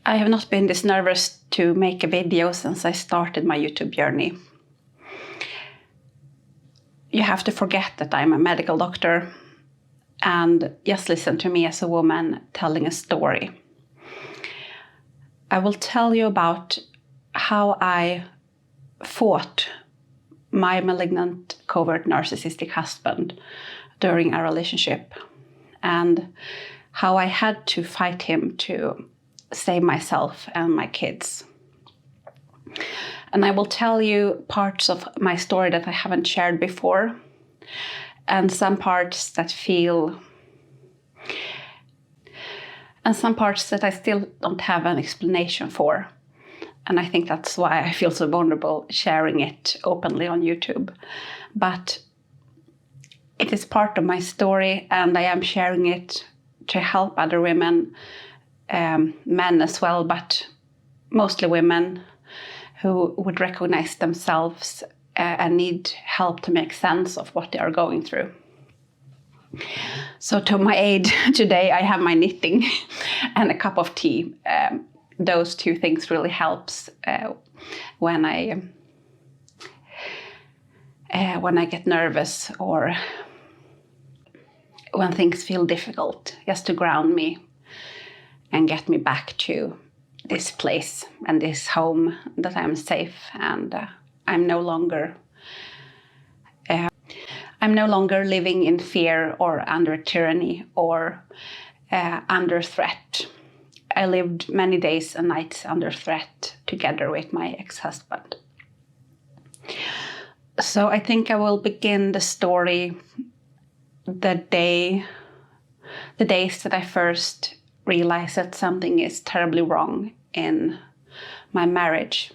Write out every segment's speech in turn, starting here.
I have not been this nervous to make a video since I started my YouTube journey. You have to forget that I'm a medical doctor and just listen to me as a woman telling a story. I will tell you about how I fought my malignant, covert narcissistic husband during our relationship, and how I had to fight him to save myself and my kids. And I will tell you parts of my story that I haven't shared before, and some parts that I still don't have an explanation for. And I think that's why I feel so vulnerable sharing it openly on YouTube. But it is part of my story, and I am sharing it to help other women, men as well, but mostly women who would recognize themselves and need help to make sense of what they are going through. So to my aid today, I have my knitting and a cup of tea. Those two things really helps when I get nervous or when things feel difficult, just to ground me and get me back to this place and this home that I'm safe, and I'm no longer living in fear or under tyranny or under threat. I lived many days and nights under threat together with my ex-husband. So I think I will begin the story the days that I first realized that something is terribly wrong in my marriage.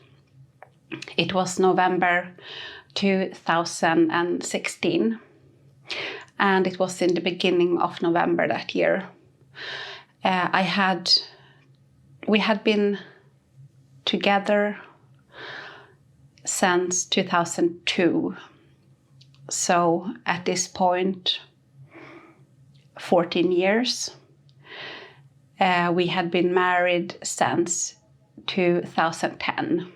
It was November 2016, and it was in the beginning of November that year. We had been together since 2002. So at this point, 14 years. We had been married since 2010.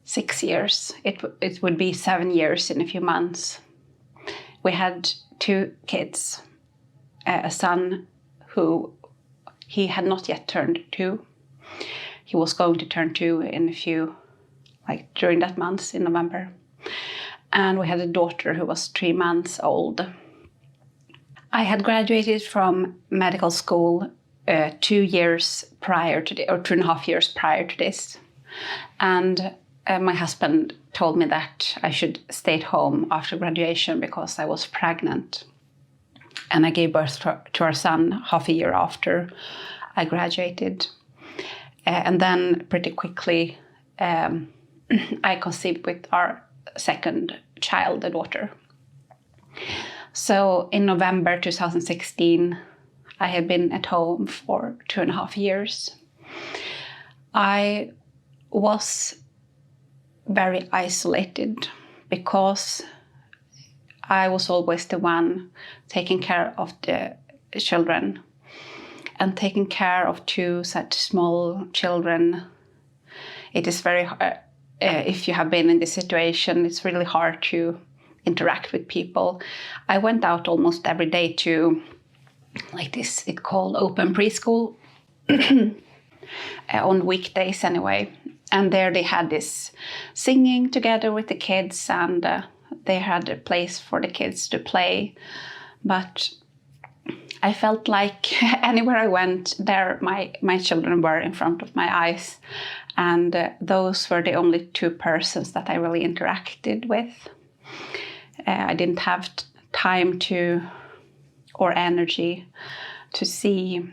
6 years. It would be 7 years in a few months. We had 2 kids. A son who he had not yet turned 2. He was going to turn 2 in a few, during that month in November. And we had a daughter who was 3 months old. I had graduated from medical school 2 years prior to or 2.5 years prior to this. And my husband told me that I should stay at home after graduation because I was pregnant. And I gave birth to our son half a year after I graduated. And then pretty quickly, I conceived with our second child, a daughter. So in November 2016, I had been at home for 2.5 years. I was very isolated because I was always the one taking care of the children, and taking care of 2 such small children. It is very hard. If you have been in this situation, it's really hard to interact with people. I went out almost every day to, it's called open preschool, on weekdays anyway. And there they had this singing together with the kids, and they had a place for the kids to play. But I felt like anywhere I went, there my children were in front of my eyes. And those were the only 2 persons that I really interacted with. I didn't have time or energy to see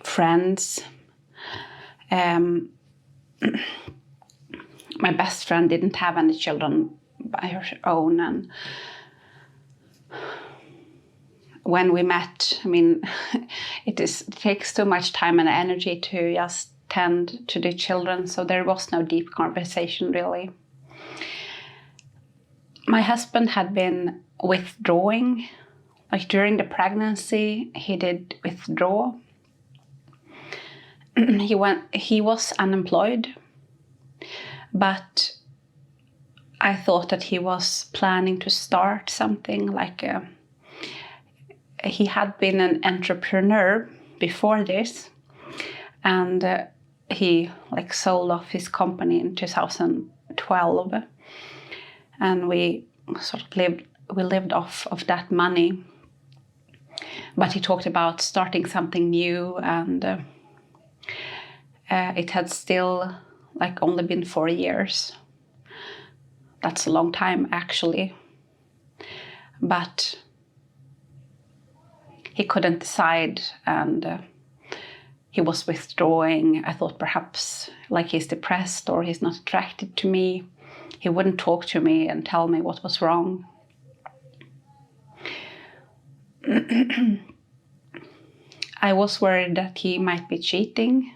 friends. My best friend didn't have any children by her own, and when we met, it takes too much time and energy to just tend to the children, so there was no deep conversation really. My husband had been withdrawing like during the pregnancy, he did withdraw. He was unemployed, but I thought that he was planning to start something like he had been an entrepreneur before this, and he like sold off his company in 2012, and we sort of lived off of that money. But he talked about starting something new, and it had still like only been 4 years. That's a long time, actually. But he couldn't decide, and he was withdrawing. I thought perhaps like he's depressed or he's not attracted to me. He wouldn't talk to me and tell me what was wrong. I was worried that he might be cheating,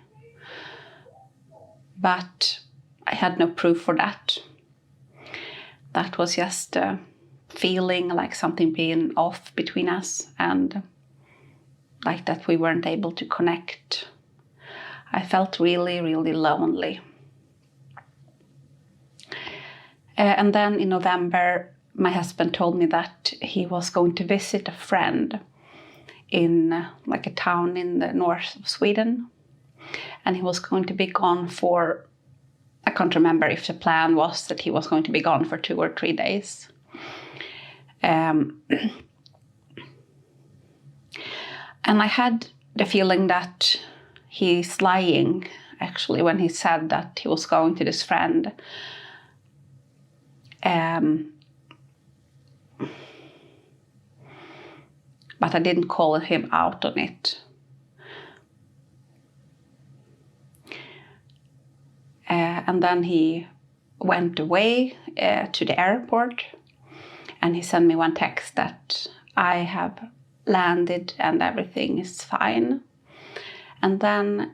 but I had no proof for that. That was just a feeling like something being off between us, and like that we weren't able to connect. I felt really, really lonely. And then in November, my husband told me that he was going to visit a friend in like a town in the north of Sweden. And he was going to be gone for, I can't remember if the plan was that he was going to be gone for 2 or 3 days. And I had the feeling that he's lying, actually, when he said that he was going to this friend. But I didn't call him out on it. And then he went away to the airport, and he sent me one text that I have landed and everything is fine. And then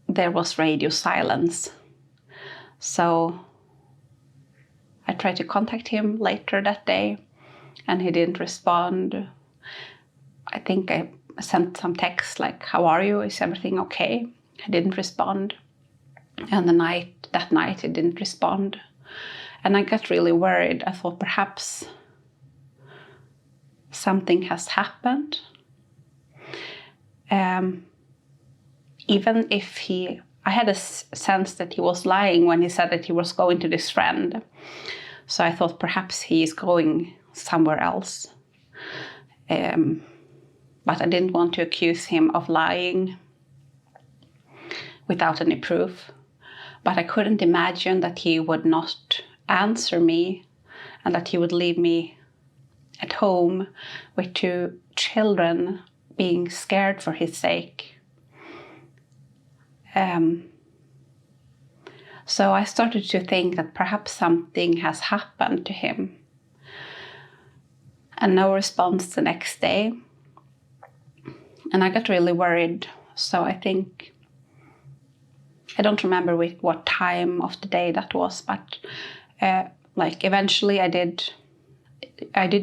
there was radio silence. So I tried to contact him later that day, and he didn't respond. I think I sent some text like, "How are you? Is everything okay?" He didn't respond. And that night he didn't respond. And I got really worried. I thought perhaps something has happened. Even if I had a sense that he was lying when he said that he was going to this friend. So I thought perhaps he is going somewhere else. But I didn't want to accuse him of lying without any proof. But I couldn't imagine that he would not answer me and that he would leave me at home with 2 children being scared for his sake. So I started to think that perhaps something has happened to him. And no response the next day. And I got really worried. So I think, I don't remember what time of the day that was, but like eventually I did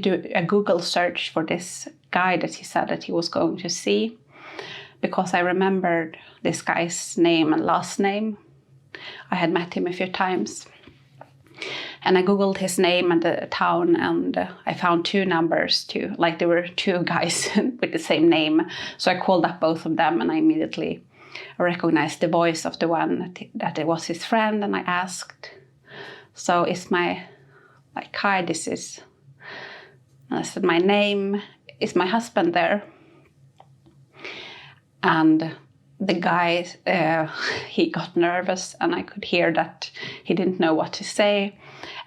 do a Google search for this guy that he said that he was going to see, because I remembered this guy's name and last name. I had met him a few times. And I Googled his name and the town, and I found 2 numbers too. Like there were 2 guys with the same name. So I called up both of them, and I immediately recognized the voice of the one that it was his friend. And I asked, "So is hi, this is," and I said, "My name, is my husband there?" And the guy, he got nervous, and I could hear that he didn't know what to say.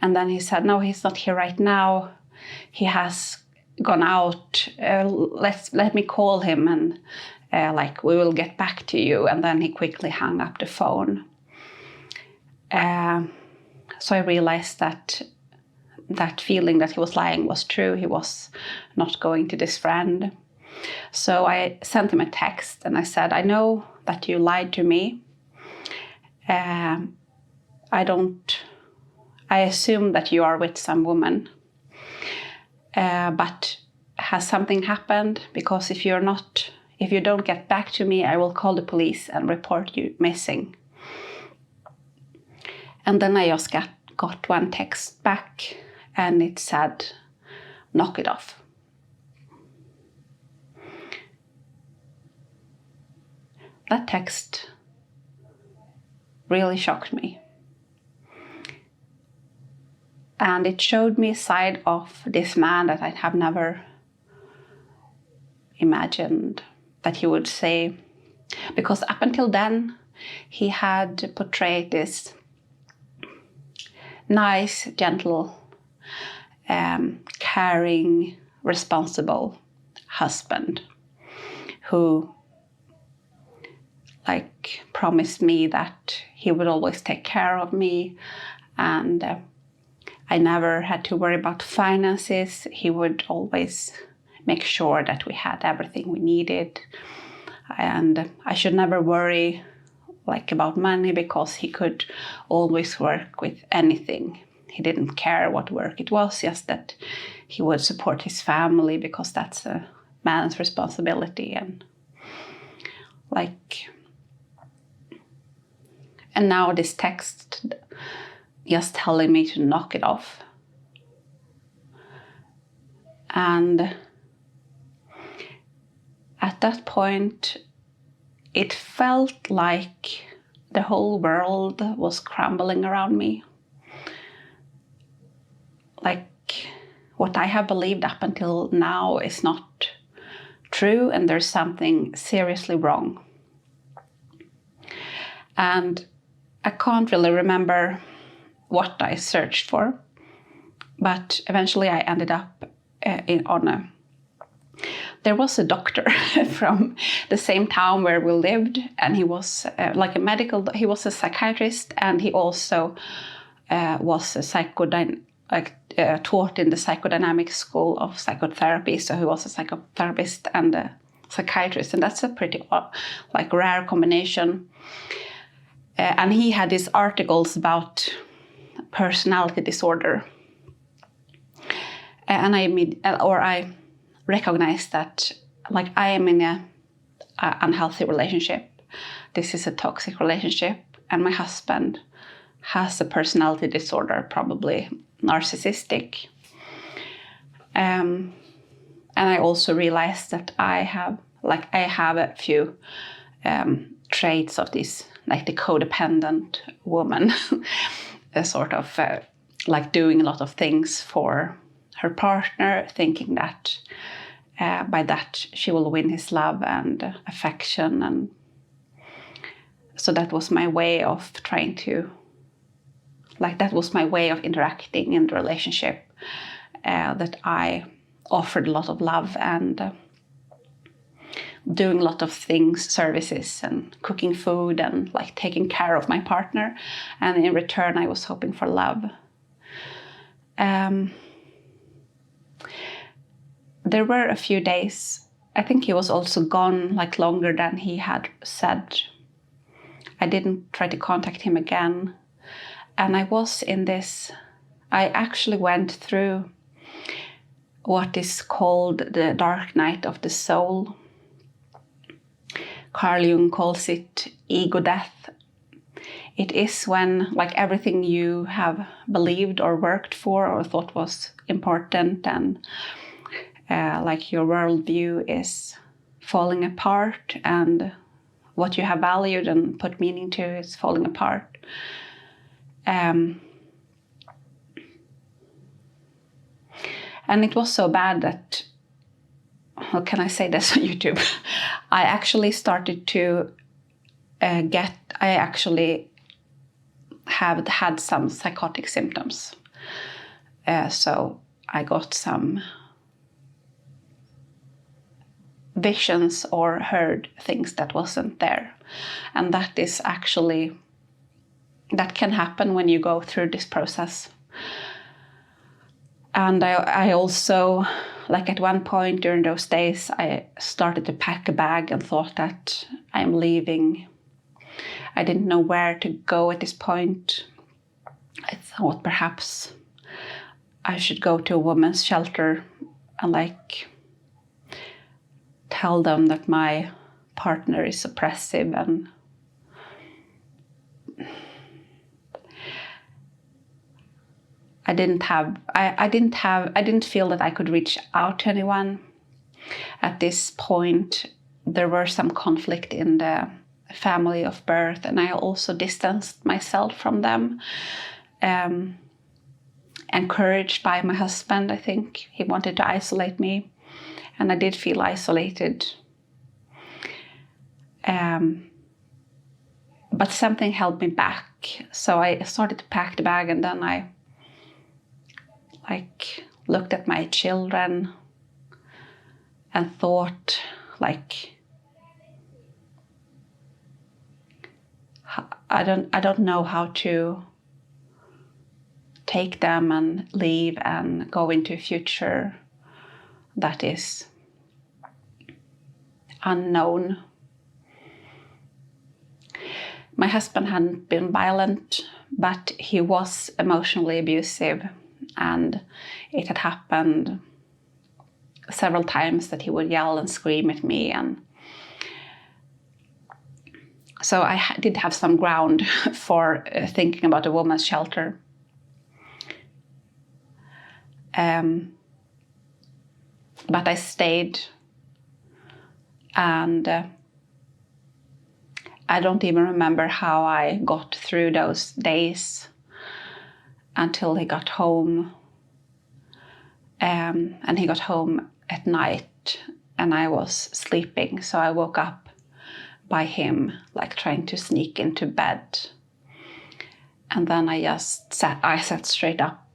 And then he said, "No, he's not here right now. He has gone out. Let me call him, and we will get back to you." And then he quickly hung up the phone. So I realized that feeling that he was lying was true. He was not going to this friend. So I sent him a text, and I said, "I know that you lied to me. I assume that you are with some woman. But has something happened? Because if you don't get back to me, I will call the police and report you missing. And then I just got one text back, and it said, knock it off. That text really shocked me. And it showed me a side of this man that I have never imagined that he would say. Because up until then, he had portrayed this nice, gentle, caring, responsible husband who promised me that he would always take care of me, and I never had to worry about finances. He would always make sure that we had everything we needed, and I should never worry about money because he could always work with anything. He didn't care what work it was, just that he would support his family because that's a man's responsibility. And now this text just telling me to knock it off. And at that point, it felt like the whole world was crumbling around me. What I have believed up until now is not true, and there's something seriously wrong. And I can't really remember what I searched for, but eventually I ended up there was a doctor from the same town where we lived, and he was he was a psychiatrist, and he also was a taught in the psychodynamic school of psychotherapy. So he was a psychotherapist and a psychiatrist, and that's a pretty rare combination. And he had these articles about personality disorder, and I recognized that I am in a unhealthy relationship. This is a toxic relationship, and my husband has a personality disorder, probably narcissistic. And I also realized that I have a few traits of this, the codependent woman, sort of doing a lot of things for her partner, thinking that by that she will win his love and affection. And so that was my way of trying to, that was my way of interacting in the relationship, that I offered a lot of love and doing a lot of things, services and cooking food and taking care of my partner. And in return, I was hoping for love. There were a few days, I think he was also gone longer than he had said. I didn't try to contact him again. And I was in this, I actually went through what is called the dark night of the soul. Carl Jung calls it ego death. It is when everything you have believed or worked for or thought was important, and your worldview is falling apart, and what you have valued and put meaning to is falling apart. And it was so bad that, how can I say this on YouTube? I actually started to I actually have had some psychotic symptoms. So I got some visions or heard things that wasn't there. And that is actually, that can happen when you go through this process. And I also, at one point during those days, I started to pack a bag and thought that I'm leaving. I didn't know where to go at this point. I thought perhaps I should go to a women's shelter and tell them that my partner is oppressive, and I didn't feel that I could reach out to anyone. At this point, there were some conflict in the family of birth, and I also distanced myself from them. Encouraged by my husband, I think. He wanted to isolate me, and I did feel isolated. But something held me back. So I started to pack the bag, and then I looked at my children and thought, I don't know how to take them and leave and go into a future that is unknown. My husband hadn't been violent, but he was emotionally abusive, and it had happened several times that he would yell and scream at me, and so I did have some ground for thinking about a woman's shelter. But I stayed, and I don't even remember how I got through those days until he got home. And he got home at night, and I was sleeping, so I woke up by him, trying to sneak into bed. And then I sat straight up,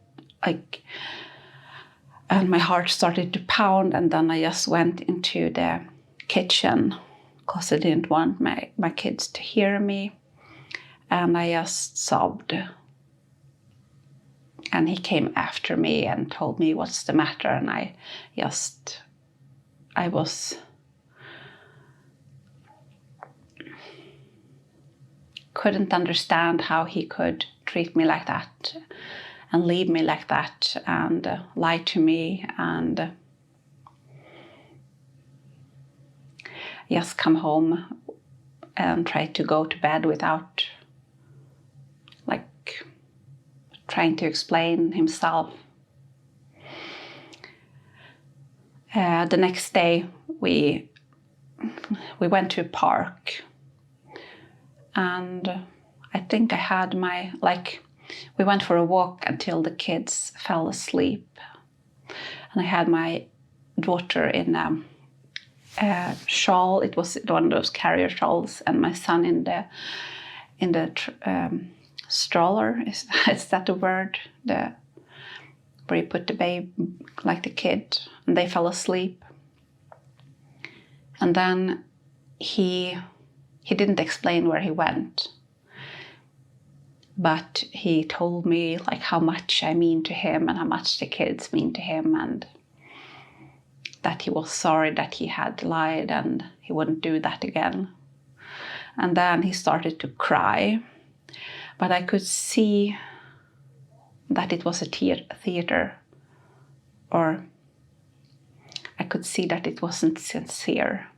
and my heart started to pound, and then I just went into the kitchen because I didn't want my kids to hear me, and I just sobbed. And he came after me and told me, "What's the matter?" And I couldn't understand how he could treat me like that and leave me like that and lie to me and just come home and try to go to bed without trying to explain himself. The next day we went to a park, and I think I had we went for a walk until the kids fell asleep, and I had my daughter in a shawl. It was one of those carrier shawls, and my son in the stroller. Is that the word? Where you put the babe, the kid, and they fell asleep. And then he didn't explain where he went, but he told me how much I mean to him and how much the kids mean to him, and that he was sorry that he had lied and he wouldn't do that again. And then he started to cry, but I could see that it was a theater, or I could see that it wasn't sincere.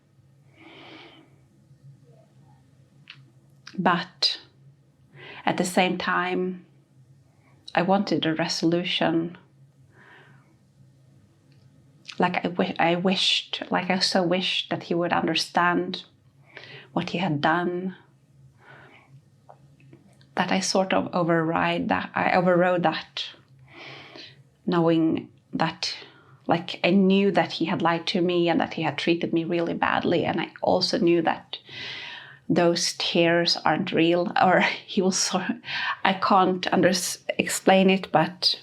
But at the same time, I wanted a resolution. I so wished that he would understand what he had done, that I sort of overrode that, knowing that, I knew that he had lied to me and that he had treated me really badly, and I also knew that those tears aren't real, or he was I can't explain it, but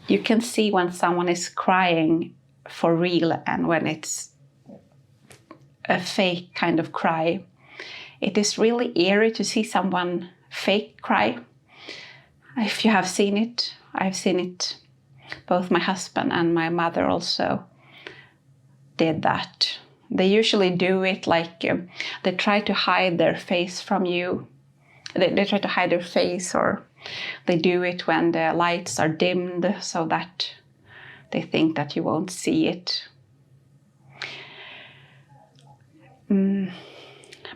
you can see when someone is crying for real and when it's a fake kind of cry. It is really eerie to see someone fake cry. If you have seen it, I've seen it. Both my husband and my mother also did that. They usually do it they try to hide their face from you. They try to hide their face, or they do it when the lights are dimmed so that they think that you won't see it.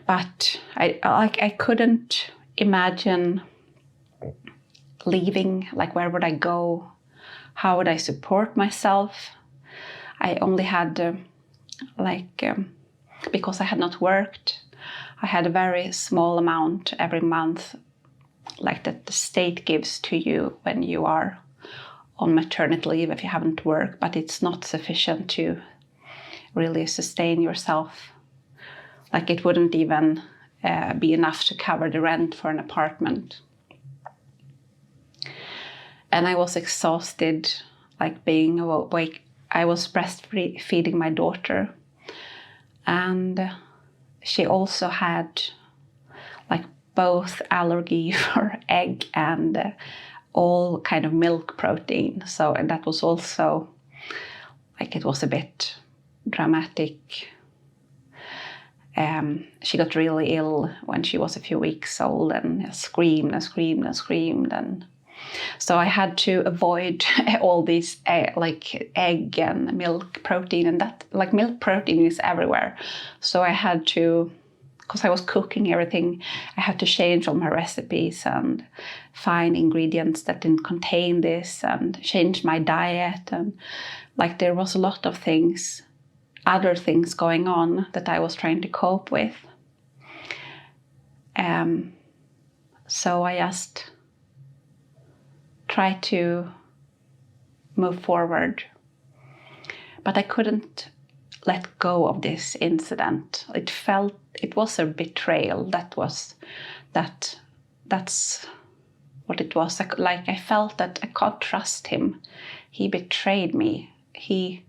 But I couldn't imagine leaving. Like, where would I go? How would I support myself? I only had because I had not worked, I had a very small amount every month, like that the state gives to you when you are on maternity leave if you haven't worked, but it's not sufficient to really sustain yourself. Like, it wouldn't even be enough to cover the rent for an apartment. And I was exhausted, like being awake. I was breastfeeding my daughter, and she also had like both allergy for egg and all kind of milk protein. So, and that was also like, it was a bit dramatic. She got really ill when she was a few weeks old and screamed and screamed and screamed. And so I had to avoid all these like egg and milk protein, and that, like, milk protein is everywhere. So I had to, because I was cooking everything, I had to change all my recipes and find ingredients that didn't contain this and change my diet. And like, there was a lot of things, other things going on that I was trying to cope with. So I just tried to move forward, but I couldn't let go of this incident. It was a betrayal. That's what it was. Like, I felt that I can't trust him. He betrayed me. He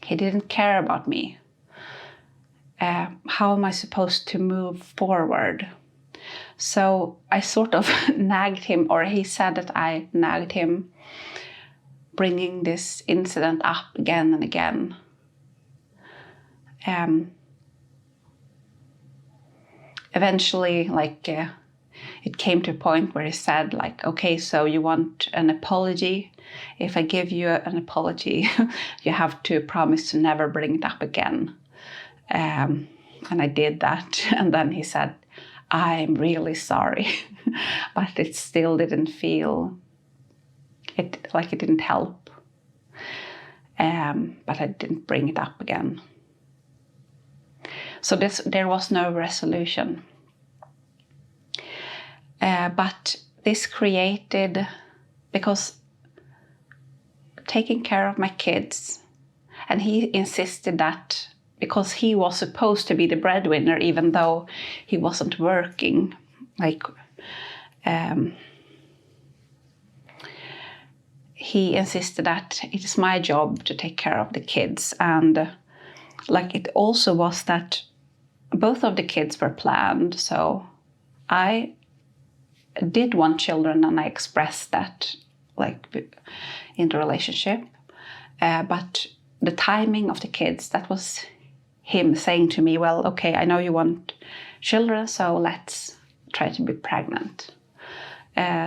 didn't care about me. How am I supposed to move forward? So I sort of nagged him, or he said that I nagged him, bringing this incident up again and again. Eventually, like, it came to a point where he said, like, okay, so you want an apology? If I give you an apology, you have to promise to never bring it up again. And I did that. And then he said, I'm really sorry. But it still didn't feel, it didn't help. But I didn't bring it up again. So there was no resolution. But this created, because taking care of my kids, and he insisted that because he was supposed to be the breadwinner, even though he wasn't working, like, he insisted that it is my job to take care of the kids. And like, it also was that both of the kids were planned. So I did want children, and I expressed that, like, in the relationship. But the timing of the kids, that was him saying to me, well, okay, I know you want children, so let's try to be pregnant.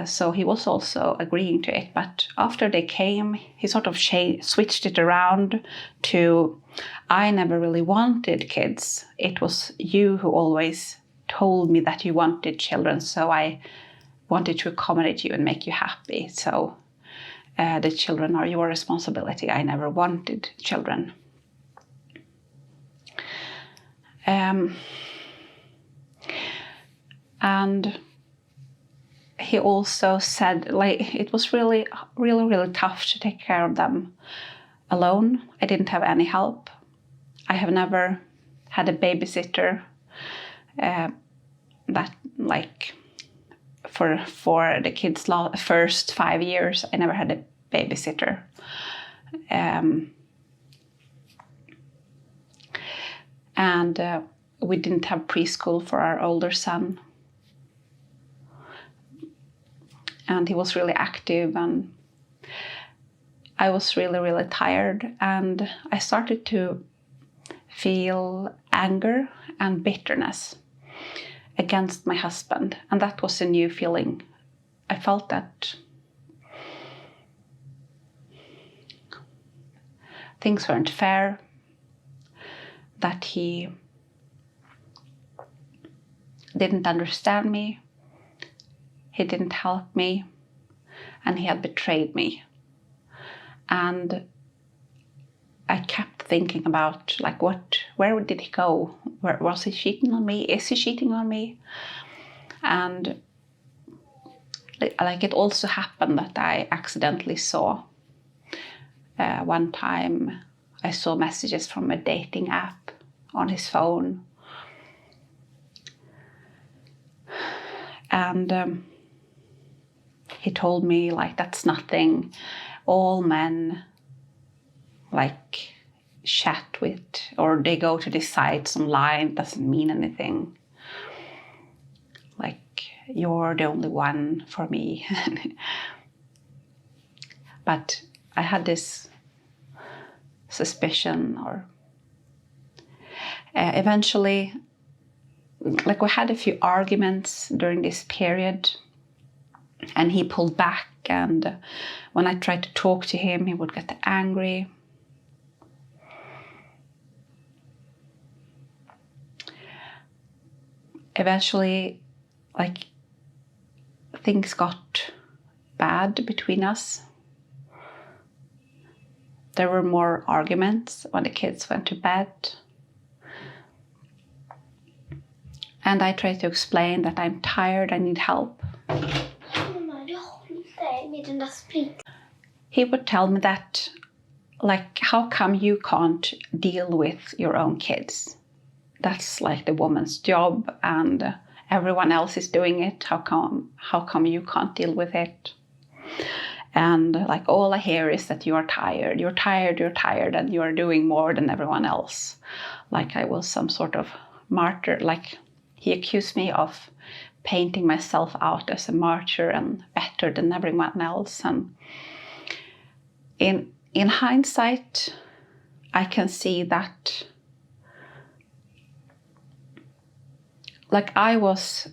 So he was also agreeing to it. But after they came, he sort of switched it around to, I never really wanted kids. It was you who always told me that you wanted children, so I wanted to accommodate you and make you happy. So the children are your responsibility. I never wanted children. And he also said, like, it was really, really, really tough to take care of them alone. I didn't have any help. I have never had a babysitter. That, like, for the kids' first 5 years, I never had a babysitter. And we didn't have preschool for our older son. And he was really active, and I was really, really tired. And I started to feel anger and bitterness against my husband. And that was a new feeling. I felt that things weren't fair. that he didn't understand me, he didn't help me, and he had betrayed me. And I kept thinking about, like, where did he go? Was he cheating on me? Is he cheating on me? And like, it also happened that I accidentally saw, one time I saw messages from a dating app on his phone. And he told me, like, that's nothing. All men, like, chat with, or they go to these sites online, it doesn't mean anything. Like, you're the only one for me. But I had this suspicion, or eventually, like, we had a few arguments during this period, and he pulled back, and when I tried to talk to him, he would get angry. Eventually, like, things got bad between us. There were more arguments when the kids went to bed. And I tried to explain that I'm tired, I need help. He would tell me that, like, how come you can't deal with your own kids? That's like the woman's job, and everyone else is doing it. How come you can't deal with it? And like, all I hear is that you're tired, and you are doing more than everyone else. Like I was some sort of martyr. Like, he accused me of painting myself out as a martyr and better than everyone else. And in hindsight, I can see that, like, I was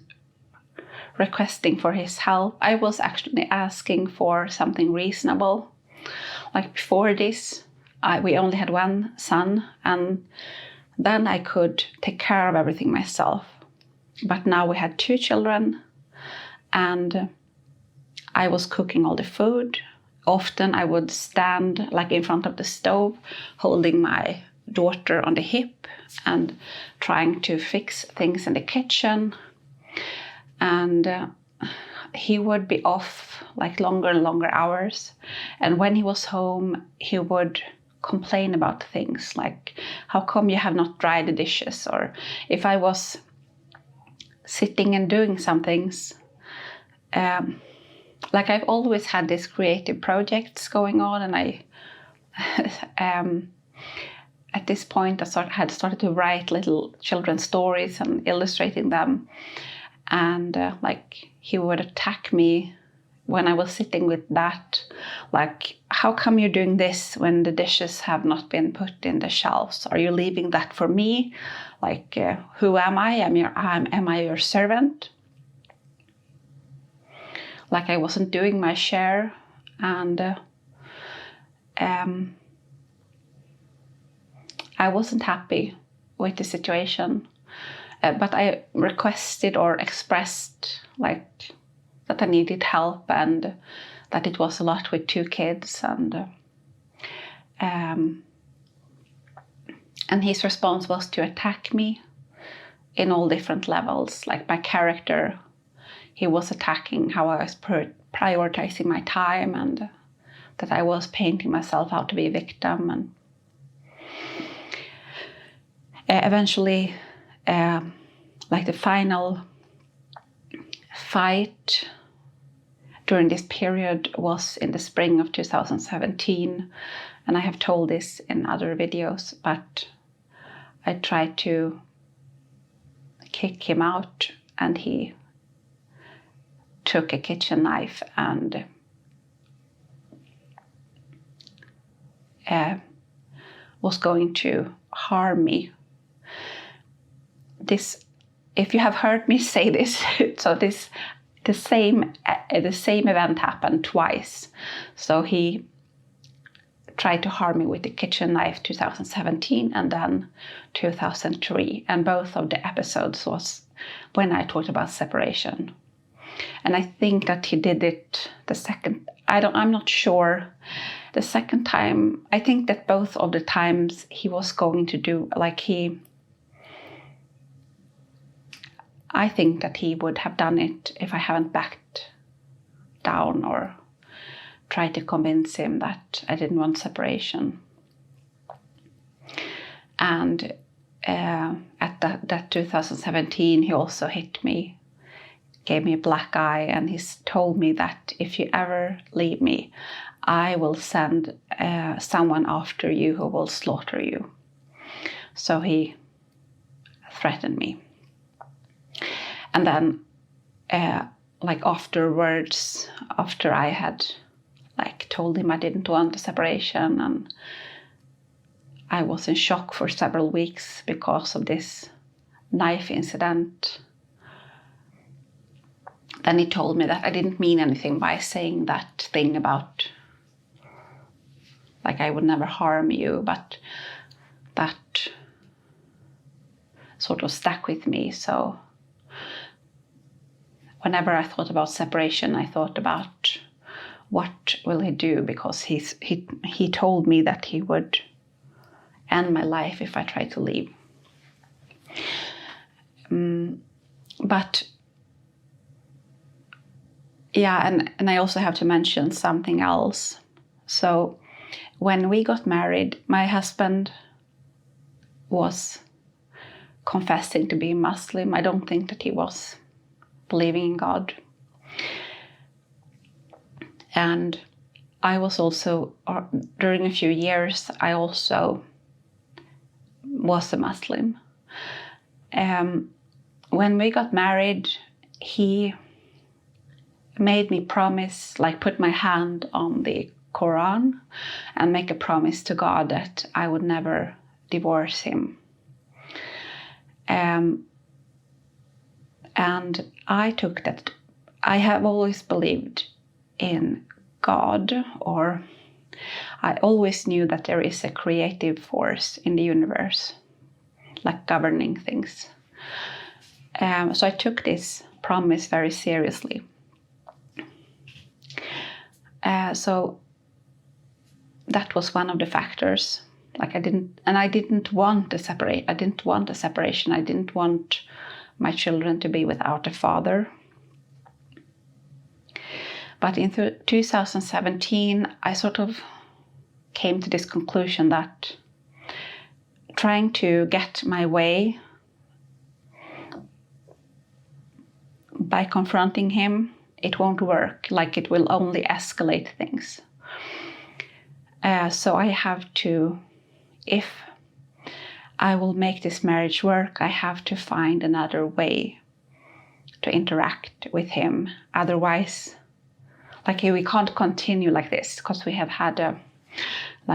requesting for his help. I was actually asking for something reasonable. Like, before this, we only had one son, and then I could take care of everything myself. But now we had 2 children, and I was cooking all the food. Often I would stand, like, in front of the stove, holding my daughter on the hip and trying to fix things in the kitchen. And he would be off, like, longer and longer hours. And when he was home, he would complain about things like, how come you have not dried the dishes? Or if I was sitting and doing some things, like, I've always had these creative projects going on, and I at this point I had started to write little children's stories and illustrating them. And like, he would attack me when I was sitting with that. Like, how come you're doing this when the dishes have not been put in the shelves? Are you leaving that for me? Like, who am I? Am I your servant? Like, I wasn't doing my share. And I wasn't happy with the situation. But I requested or expressed, like, that I needed help, and that it was a lot with 2 kids. And his response was to attack me in all different levels. Like, my character, he was attacking how I was prioritizing my time, and that I was painting myself out to be a victim. And eventually, like, the final fight during this period was in the spring of 2017. And I have told this in other videos, but I tried to kick him out, and he took a kitchen knife and was going to harm me. This, if you have heard me say this, so the same event happened twice. So he tried to harm me with the kitchen knife 2017 and then 2003. And both of the episodes was when I talked about separation. And I think that he did it the second, I'm not sure. The second time, I think that both of the times he was going to do, I think that he would have done it if I haven't backed down or tried to convince him that I didn't want separation. And at that 2017, he also hit me, gave me a black eye, and he's told me that if you ever leave me, I will send someone after you who will slaughter you. So he threatened me. And then, afterwards, after I had told him I didn't want a separation, and I was in shock for several weeks because of this knife incident. Then he told me that I didn't mean anything by saying that thing about I would never harm you, but that sort of stuck with me. So whenever I thought about separation, I thought about what will he do, because he told me that he would end my life if I tried to leave. But yeah, and I also have to mention something else. So when we got married, my husband was confessing to be Muslim. I don't think that he was believing in God. And I was also, during a few years, I also was a Muslim. When we got married, he made me promise, put my hand on the Quran and make a promise to God that I would never divorce him. And I took that. I have always believed in God, or I always knew that there is a creative force in the universe, governing things. So I took this promise very seriously. So that was one of the factors. I didn't want a separation. I didn't want my children to be without a father. But in 2017, I sort of came to this conclusion that trying to get my way by confronting him, it won't work. It will only escalate things. So I have to, if I will make this marriage work, I have to find another way to interact with him. Otherwise, we can't continue like this, because we have had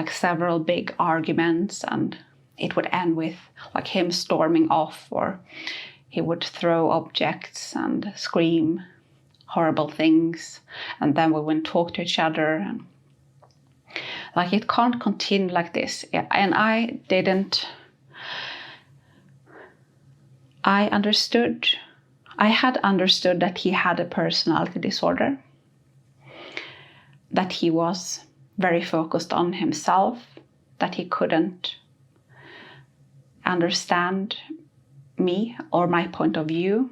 several big arguments, and it would end with him storming off, or he would throw objects and scream horrible things, and then we wouldn't talk to each other. And it can't continue like this. And I had understood that he had a personality disorder, that he was very focused on himself, that he couldn't understand me or my point of view,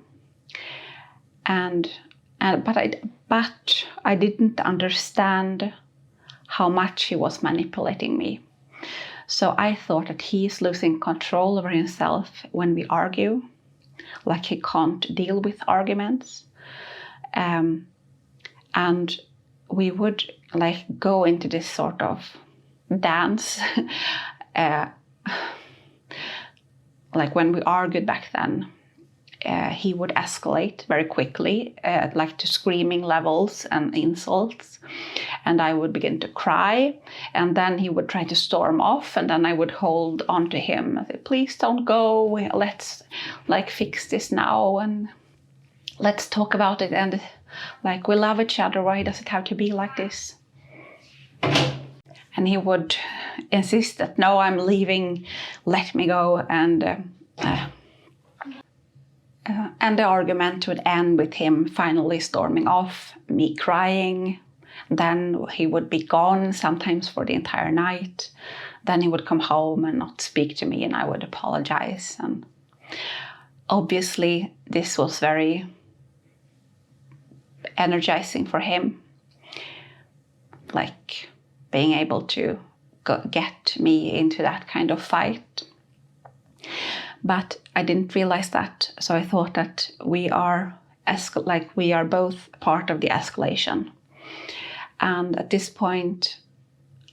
but I didn't understand how much he was manipulating me. So I thought that he's losing control over himself when we argue, he can't deal with arguments, and we would go into this sort of dance. When we argued back then, he would escalate very quickly, to screaming levels and insults, and I would begin to cry, and then he would try to storm off, and then I would hold on to him and say, please don't go, let's fix this now, and let's talk about it, and we love each other, why does it have to be like this? and he would insist that, no, I'm leaving, let me go, and the argument would end with him finally storming off, me crying. Then he would be gone, sometimes for the entire night. Then he would come home and not speak to me, and I would apologize. And obviously, this was very energizing for him, like being able to get me into that kind of fight. But I didn't realize that, so I thought that we are both part of the escalation. And at this point,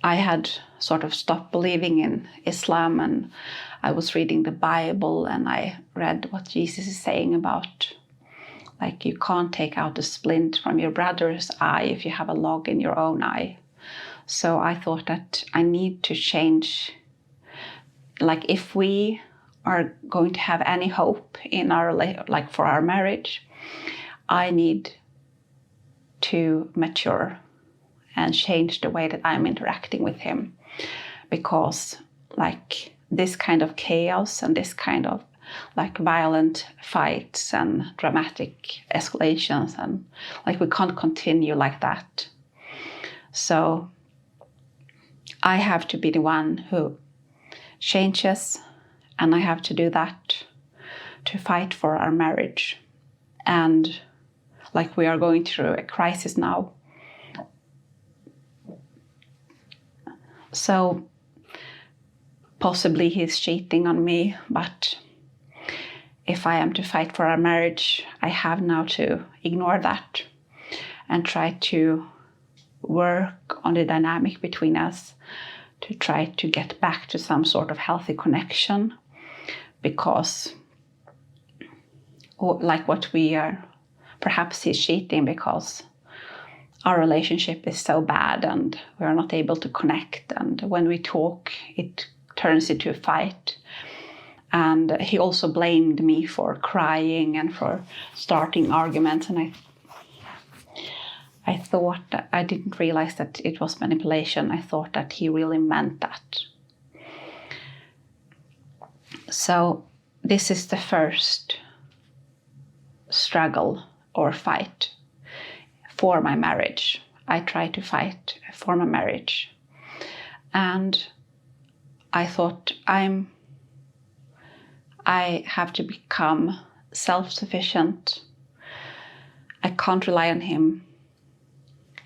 I had sort of stopped believing in Islam, and I was reading the Bible, and I read what Jesus is saying about, like, you can't take out a splint from your brother's eye if you have a log in your own eye. So I thought that I need to change. Like, if we are going to have any hope in for our marriage, I need to mature and change the way that I'm interacting with him, because like this kind of chaos and this kind of like violent fights and dramatic escalations, and like we can't continue like that. So I have to be the one who changes, and I have to do that to fight for our marriage. And like we are going through a crisis now. So possibly he's cheating on me, but if I am to fight for our marriage, I have now to ignore that and try to work on the dynamic between us to try to get back to some sort of healthy connection, because like what we are, perhaps he's cheating because our relationship is so bad and we are not able to connect, and when we talk it turns into a fight. And he also blamed me for crying and for starting arguments, and I thought that I didn't realize that it was manipulation. I thought that he really meant that. So this is the first struggle or fight for my marriage. I try to fight for my marriage. And I thought I have to become self-sufficient. I can't rely on him.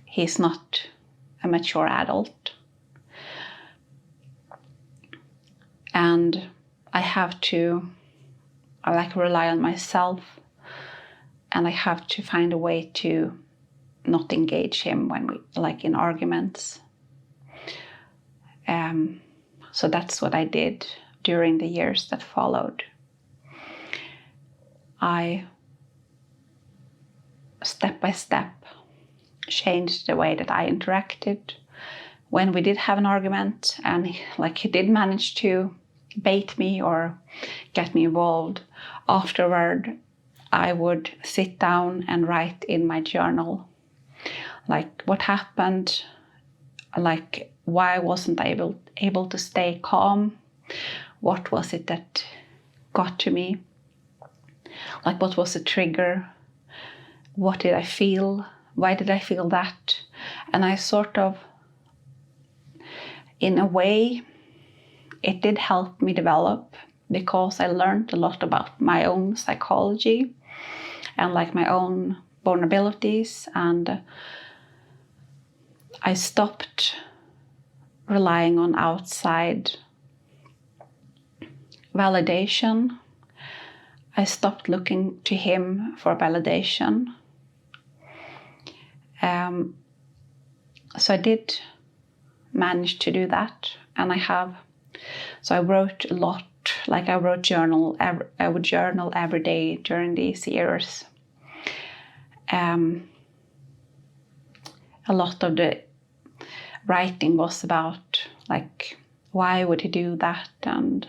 He's not a mature adult. And I have to rely on myself, and I have to find a way to not engage him when we in arguments. So that's what I did during the years that followed. I step by step changed the way that I interacted. When we did have an argument and he did manage to bait me or get me involved, afterward I would sit down and write in my journal what happened, why wasn't I able to stay calm, what was it that got to me, what was the trigger, what did I feel, why did I feel that. And I sort of, in a way, it did help me develop, because I learned a lot about my own psychology and my own vulnerabilities, and I stopped relying on outside validation. I stopped looking to him for validation. So I did manage to do that, and I wrote a lot. I would journal every day during these years. A lot of the writing was about why would he do that, and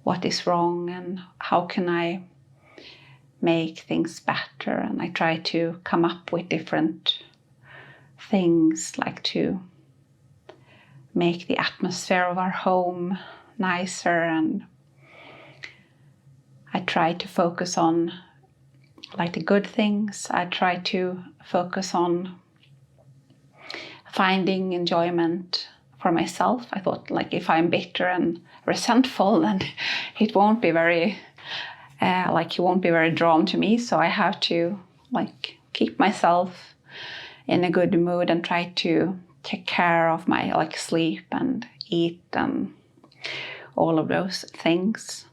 what is wrong, and how can I make things better. And I try to come up with different things to make the atmosphere of our home nicer, and I try to focus on like the good things. I try to focus on finding enjoyment for myself. I thought, like, if I'm bitter and resentful, then it won't be very he won't be very drawn to me. So I have to like keep myself in a good mood and try to take care of my like sleep and eat and all of those things.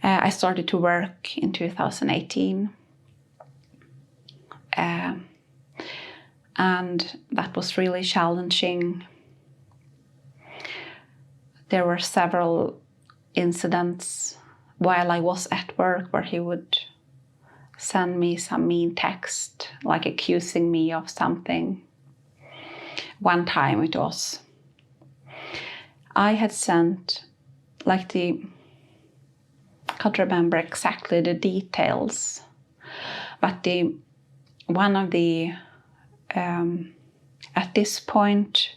I started to work in 2018, and that was really challenging. There were several incidents while I was at work where he would send me some mean text, like accusing me of something. One time it was, I had sent like I can't remember exactly the details, but at this point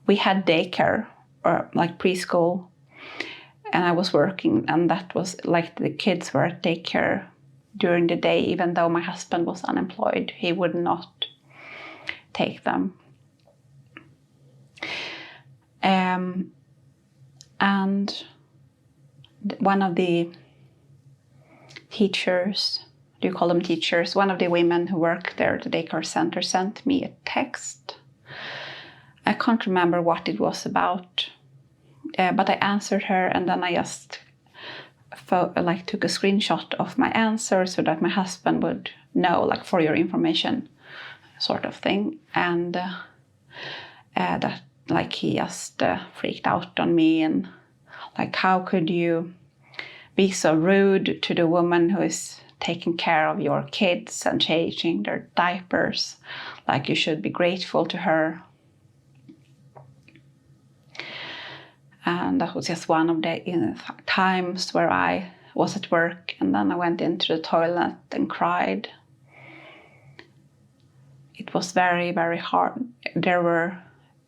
we had daycare or like preschool, and I was working, and that was like the kids were at daycare during the day. Even though my husband was unemployed, he would not take them. And one of the teachers, do you call them teachers? One of the women who worked there at the daycare center sent me a text. I can't remember what it was about, but I answered her, and then I just took a screenshot of my answer so that my husband would know, like, for your information, sort of thing. And that, like, he just freaked out on me, and like, how could you be so rude to the woman who is taking care of your kids and changing their diapers? Like, you should be grateful to her. And that was just one of the times where I was at work, and then I went into the toilet and cried. It was very, very hard. There were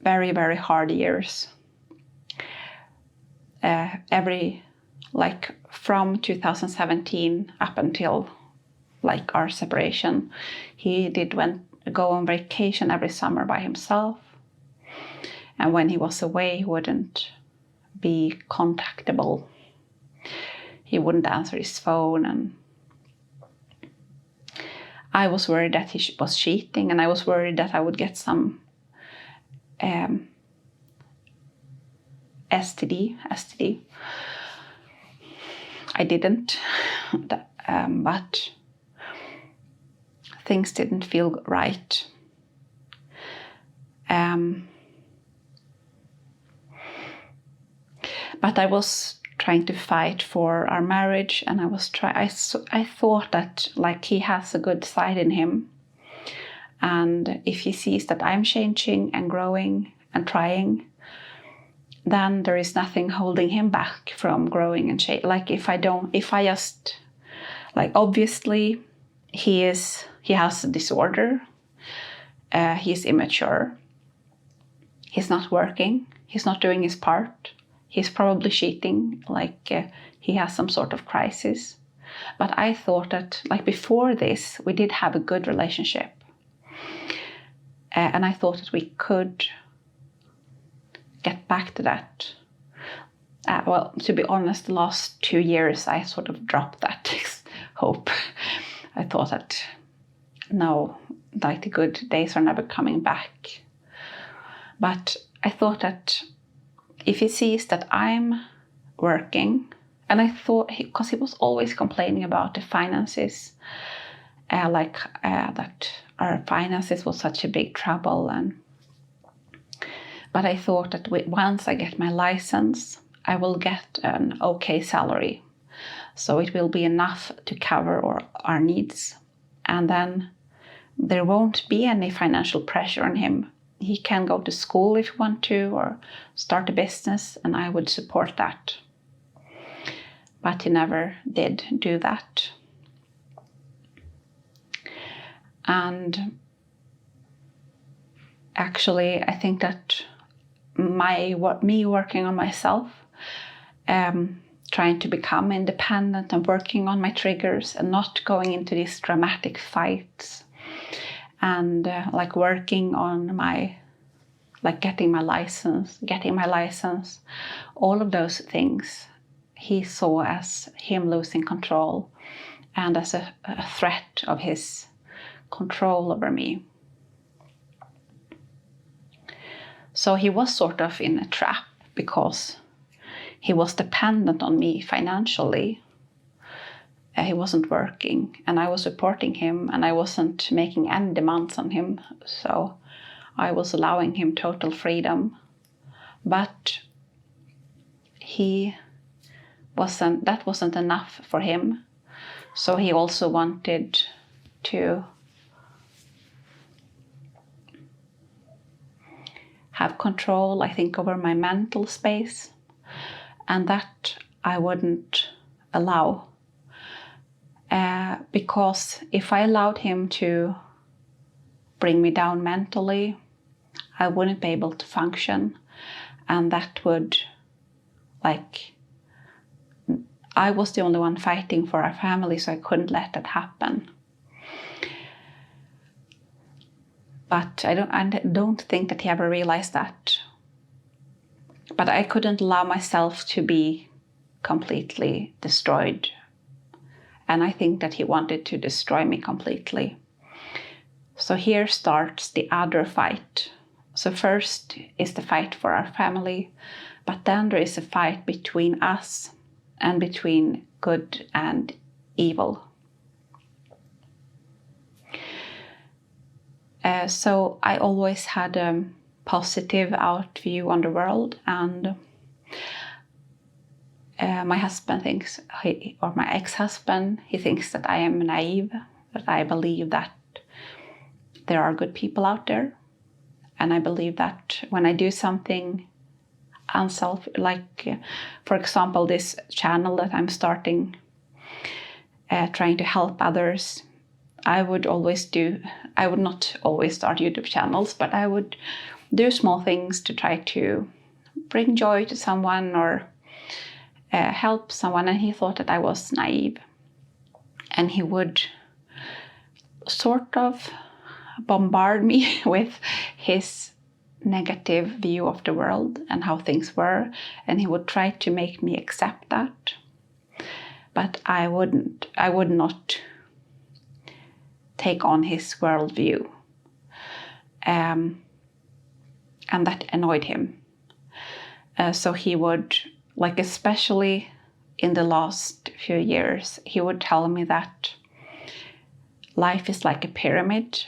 very, very hard years. From 2017 up until like our separation, he did go on vacation every summer by himself. And when he was away, he wouldn't be contactable. He wouldn't answer his phone, and I was worried that he was cheating, and I was worried that I would get some STD. I didn't, but things didn't feel right. But I was trying to fight for our marriage, and I thought that, like, he has a good side in him, and if he sees that I'm changing and growing and trying, then there is nothing holding him back from growing and change. Like, if I just, like, obviously he has a disorder, he's immature, he's not working, he's not doing his part. He's probably cheating, he has some sort of crisis. But I thought that, like, before this, we did have a good relationship. And I thought that we could get back to that. Well, to be honest, the last 2 years, I sort of dropped that hope. I thought that, no, like, the good days are never coming back. But I thought that if he sees that I'm working, and I thought, because he was always complaining about the finances, that our finances was such a big trouble, but I thought that once I get my license, I will get an okay salary, so it will be enough to cover our needs, and then there won't be any financial pressure on him. He can go to school if he wants to, or start a business, and I would support that. But he never did do that. actually, I think that me working on myself, trying to become independent and working on my triggers and not going into these dramatic fights, and like working on my, like getting my license, all of those things he saw as him losing control and as a threat of his control over me. So he was sort of in a trap because he was dependent on me financially. He wasn't working and I was supporting him and I wasn't making any demands on him. So I was allowing him total freedom. But that wasn't enough for him. So he also wanted to have control, I think, over my mental space. And that I wouldn't allow. Because if I allowed him to bring me down mentally, I wouldn't be able to function. And that would, like, I was the only one fighting for our family, so I couldn't let that happen. But I don't think that he ever realized that. But I couldn't allow myself to be completely destroyed. And I think that he wanted to destroy me completely. So here starts the other fight. So first is the fight for our family, but then there is a fight between us and between good and evil. So I always had a positive out view on the world, and my husband thinks, or my ex-husband, he thinks that I am naive, that I believe that there are good people out there. And I believe that when I do something like, for example, this channel that I'm starting, trying to help others, I would not always start YouTube channels, but I would do small things to try to bring joy to someone or help someone. And he thought that I was naive. And he would sort of bombard me with his negative view of the world and how things were. And he would try to make me accept that. But I would not take on his worldview. And that annoyed him. So he would, like, especially in the last few years, he would tell me that life is like a pyramid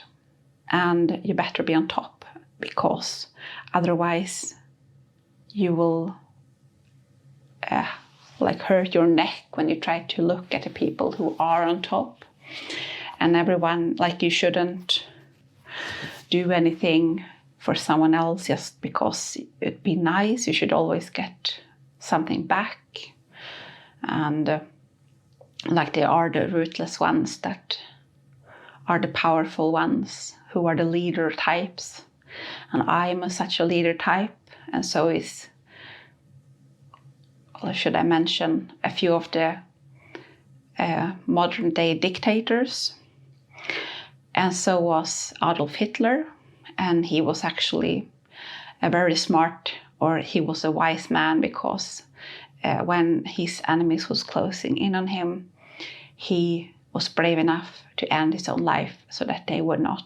and you better be on top, because otherwise you will hurt your neck when you try to look at the people who are on top. And everyone, like, you shouldn't do anything for someone else just because it'd be nice. You should always get something back. And like, they are the ruthless ones that are the powerful ones, who are the leader types. And I'm such a leader type, and so is, or should I mention a few of the modern day dictators. And so was Adolf Hitler, and he was actually a very smart, or he was a wise man, because when his enemies was closing in on him, he was brave enough to end his own life so that they would not,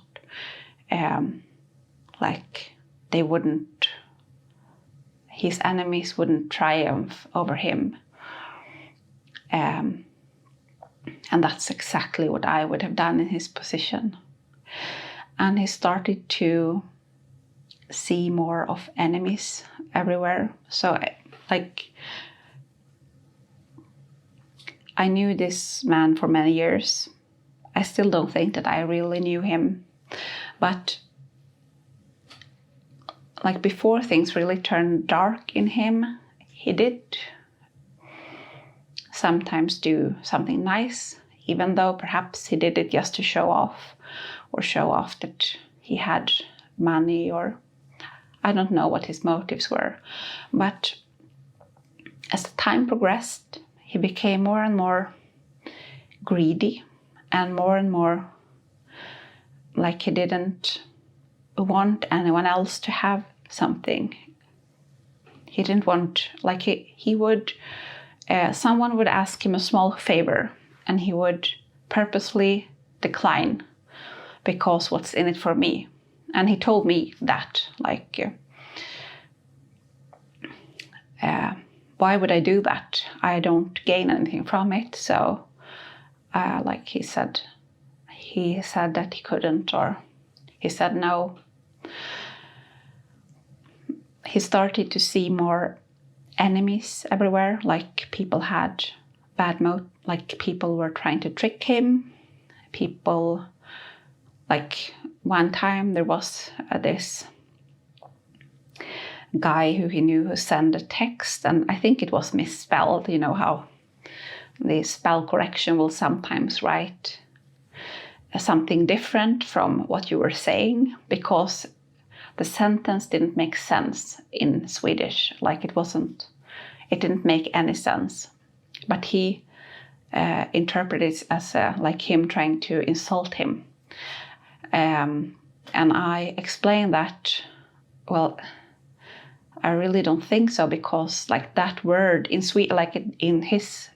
his enemies wouldn't triumph over him. And that's exactly what I would have done in his position. And he started to see more of enemies everywhere. So, I knew this man for many years. I still don't think that I really knew him. But before things really turned dark in him, he did sometimes do something nice, even though perhaps he did it just to show off that he had money, or I don't know what his motives were. But as the time progressed, he became more and more greedy and more like he didn't want anyone else to have something. He didn't want, like he would, someone would ask him a small favor and he would purposely decline because what's in it for me? And he told me that, like, why would I do that? I don't gain anything from it. So, like he said that he couldn't, or he said no. He started to see more enemies everywhere, like people had like people were trying to trick him. People, like one time there was this guy who he knew who sent a text, and I think it was misspelled. You know how the spell correction will sometimes write something different from what you were saying because the sentence didn't make sense in Swedish. Like it didn't make any sense. But he interpreted it as like him trying to insult him. And I explained that, well, I really don't think so, because like that word in Sweden, like in his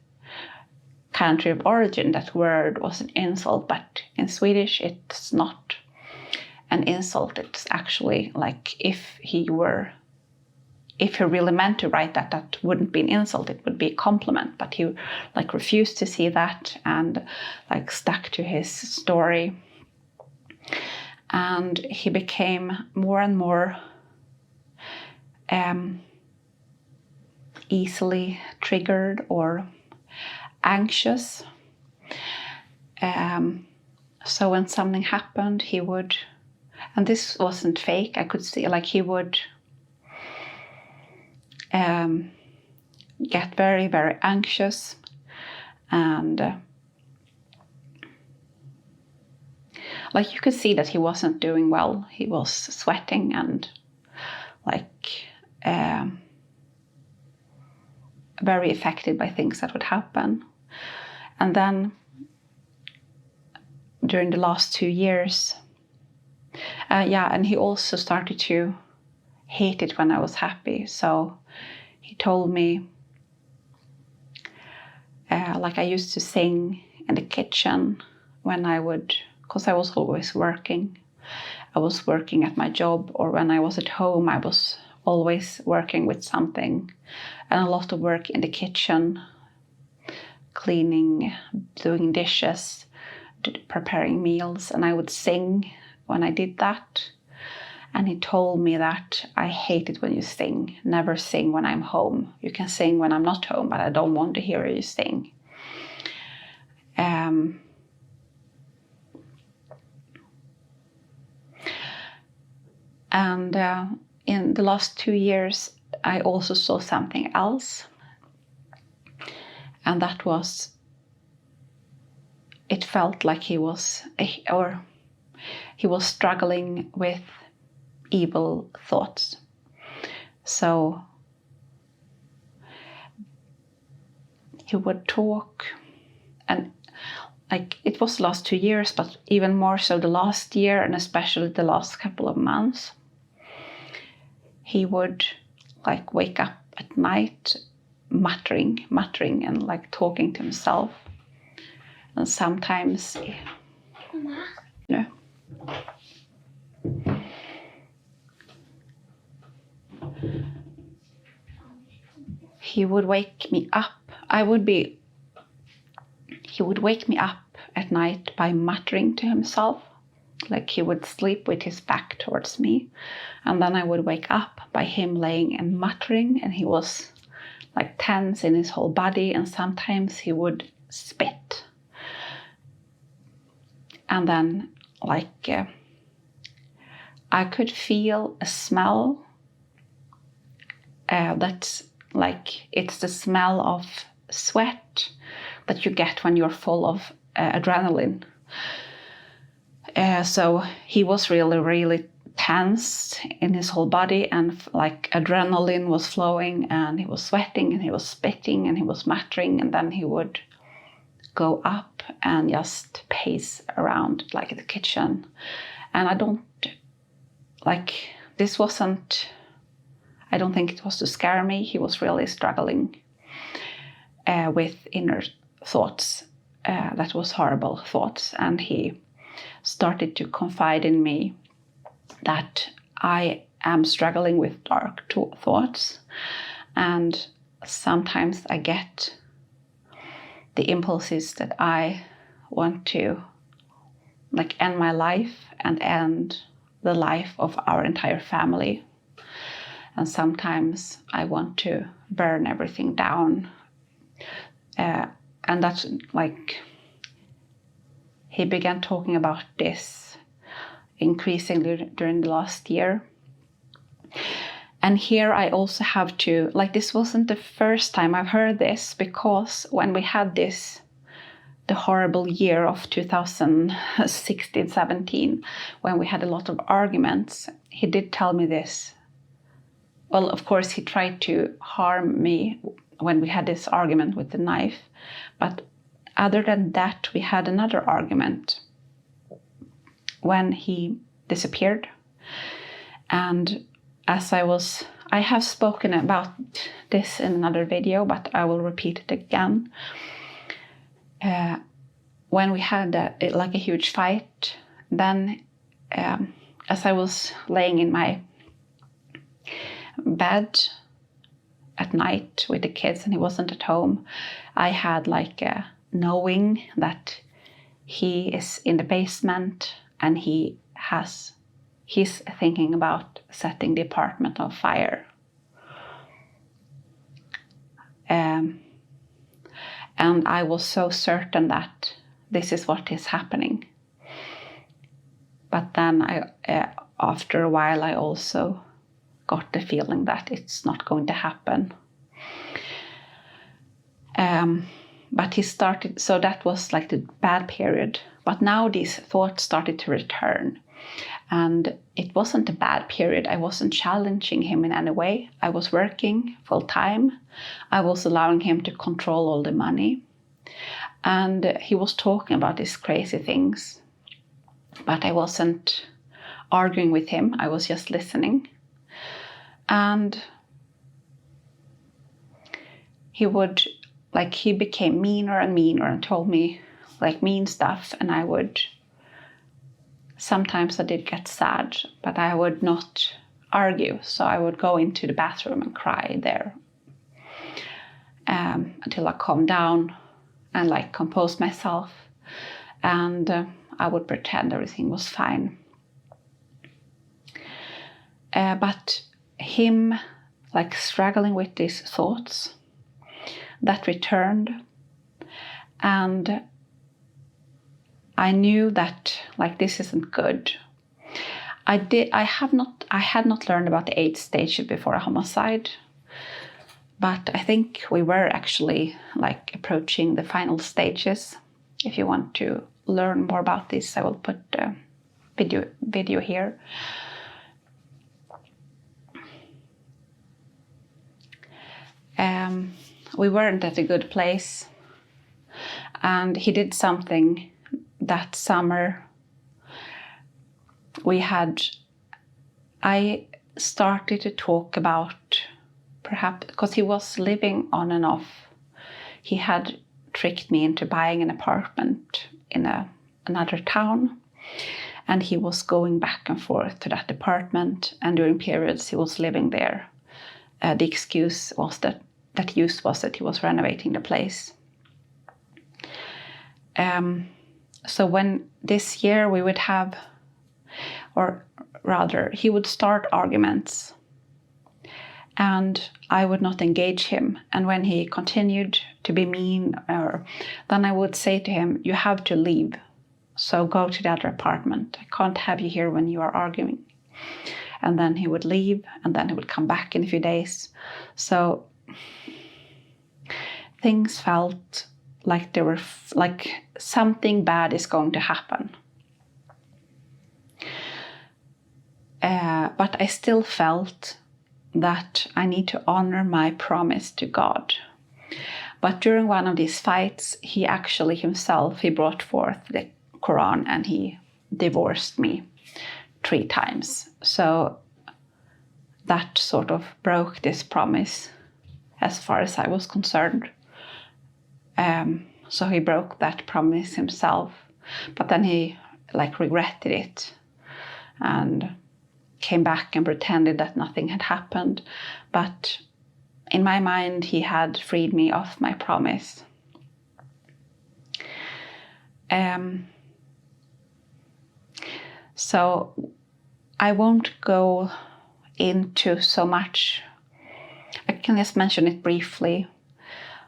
country of origin, that word was an insult, but in Swedish it's not an insult. It's actually like if he really meant to write that wouldn't be an insult, it would be a compliment. But he like refused to see that and like stuck to his story. And he became more and more easily triggered or anxious. So when something happened, he would, and this wasn't fake, I could see, like he would get very, very anxious, and like you could see that he wasn't doing well. He was sweating and like very affected by things that would happen. And then during the last 2 years, and he also started to hate it when I was happy. So he told me, like I used to sing in the kitchen when I would, because I was always working. I was working at my job, or when I was at home, I was always working with something, and a lot of work in the kitchen, cleaning, doing dishes, preparing meals, and I would sing when I did that. And he told me that I hate it when you sing. Never sing when I'm home. You can sing when I'm not home, but I don't want to hear you sing. And in the last 2 years, I also saw something else. And that was, it felt like he was struggling with evil thoughts. So he would talk, and like it was the last 2 years, but even more so the last year, and especially the last couple of months, he would like wake up at night muttering and like talking to himself. And sometimes he would wake me up. He would wake me up at night by muttering to himself. Like he would sleep with his back towards me, and then I would wake up by him laying and muttering, and he was like tense in his whole body, and sometimes he would spit. And then like I could feel a smell that's like, it's the smell of sweat that you get when you're full of adrenaline. So he was really, really tense in his whole body, and like adrenaline was flowing, and he was sweating, and he was spitting, and he was muttering, and then he would go up and just pace around like the kitchen. And I don't think it was to scare me. He was really struggling with inner thoughts that was horrible thoughts, and he started to confide in me that I am struggling with dark thoughts, and sometimes I get the impulses that I want to like end my life and end the life of our entire family. And sometimes I want to burn everything down. And that's like, he began talking about this increasingly during the last year. And here I also have to, like, this wasn't the first time I've heard this, because when we had this, the horrible year of 2016-17, when we had a lot of arguments, he did tell me this. Well, of course, he tried to harm me when we had this argument with the knife. But other than that, we had another argument when he disappeared. And as I have spoken about this in another video, but I will repeat it again. When we had a huge fight, then as I was laying in my bed at night with the kids and he wasn't at home, I had like a knowing that he is in the basement and he's thinking about setting the apartment on fire. And I was so certain that this is what is happening. But then after a while, I also got the feeling that it's not going to happen. But he started, so that was like the bad period. But now these thoughts started to return. And it wasn't a bad period. I wasn't challenging him in any way. I was working full time. I was allowing him to control all the money. And he was talking about these crazy things. But I wasn't arguing with him. I was just listening. And he became meaner and meaner and told me like mean stuff. And sometimes I did get sad, but I would not argue. So I would go into the bathroom and cry there until I calmed down and like compose myself. And I would pretend everything was fine. But him like struggling with these thoughts that returned, and I knew that like this isn't good. I had not learned about the 8 stages before a homicide, but I think we were actually like approaching the final stages. If you want to learn more about this, I will put a video here. We weren't at a good place, and he did something that summer. I started to talk about, perhaps because he was living on and off, he had tricked me into buying an apartment in another town, and he was going back and forth to that apartment, and during periods he was living there. The excuse was that he was renovating the place. So when this year we would have, or rather he would start arguments and I would not engage him. And when he continued to be mean, then I would say to him, you have to leave. So go to the other apartment. I can't have you here when you are arguing. And then he would leave, and then he would come back in a few days. So things felt like they were like something bad is going to happen. But I still felt that I need to honor my promise to God. But during one of these fights, he actually himself, he brought forth the Quran and he divorced me 3 times. So that sort of broke this promise as far as I was concerned. So he broke that promise himself. But then he regretted it and came back and pretended that nothing had happened. But in my mind, he had freed me of my promise. So I won't go into so much. I can just mention it briefly.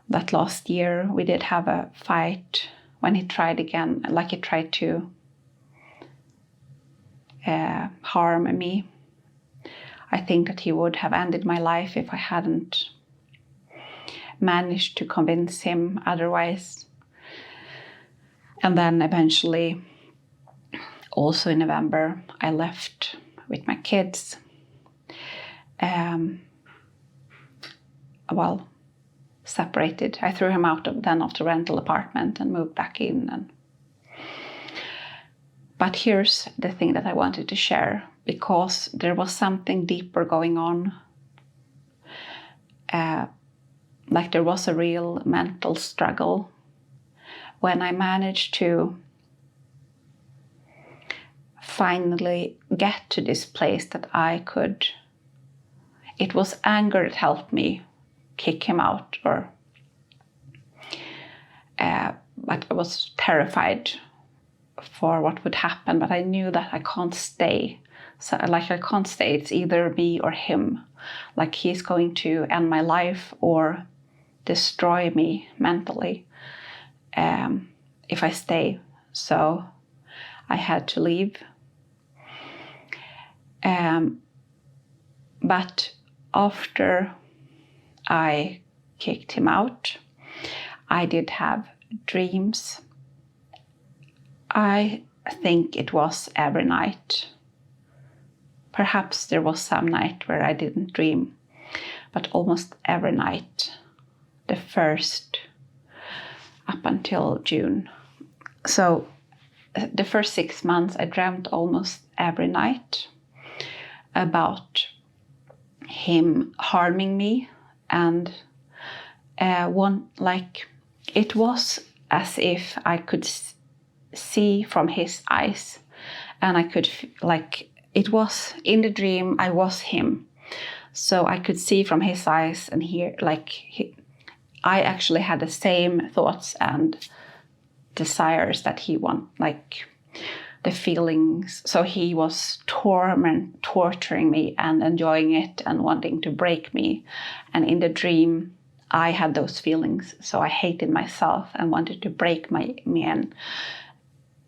That last year we did have a fight when he tried again, he tried to harm me. I think that he would have ended my life if I hadn't managed to convince him otherwise. And then eventually, also in November, I left with my kids. Separated. I threw him out of the rental apartment and moved back in. But here's the thing that I wanted to share, because there was something deeper going on. There was a real mental struggle when I managed to finally get to this place that I could. It was anger that helped me kick him out, but I was terrified for what would happen. But I knew that I can't stay. So I can't stay. It's either me or him. He's going to end my life or destroy me mentally if I stay. So I had to leave. But after I kicked him out, I did have dreams. I think it was every night. Perhaps there was some night where I didn't dream, but almost every night, the first up until June. So the first 6 months, I dreamt almost every night about him harming me, and it was as if I could see from his eyes, and I could it was in the dream I was him, so I could see from his eyes and hear I actually had the same thoughts and desires that he the feelings. So he was torturing me and enjoying it and wanting to break me. And in the dream, I had those feelings. So I hated myself and wanted to break me. And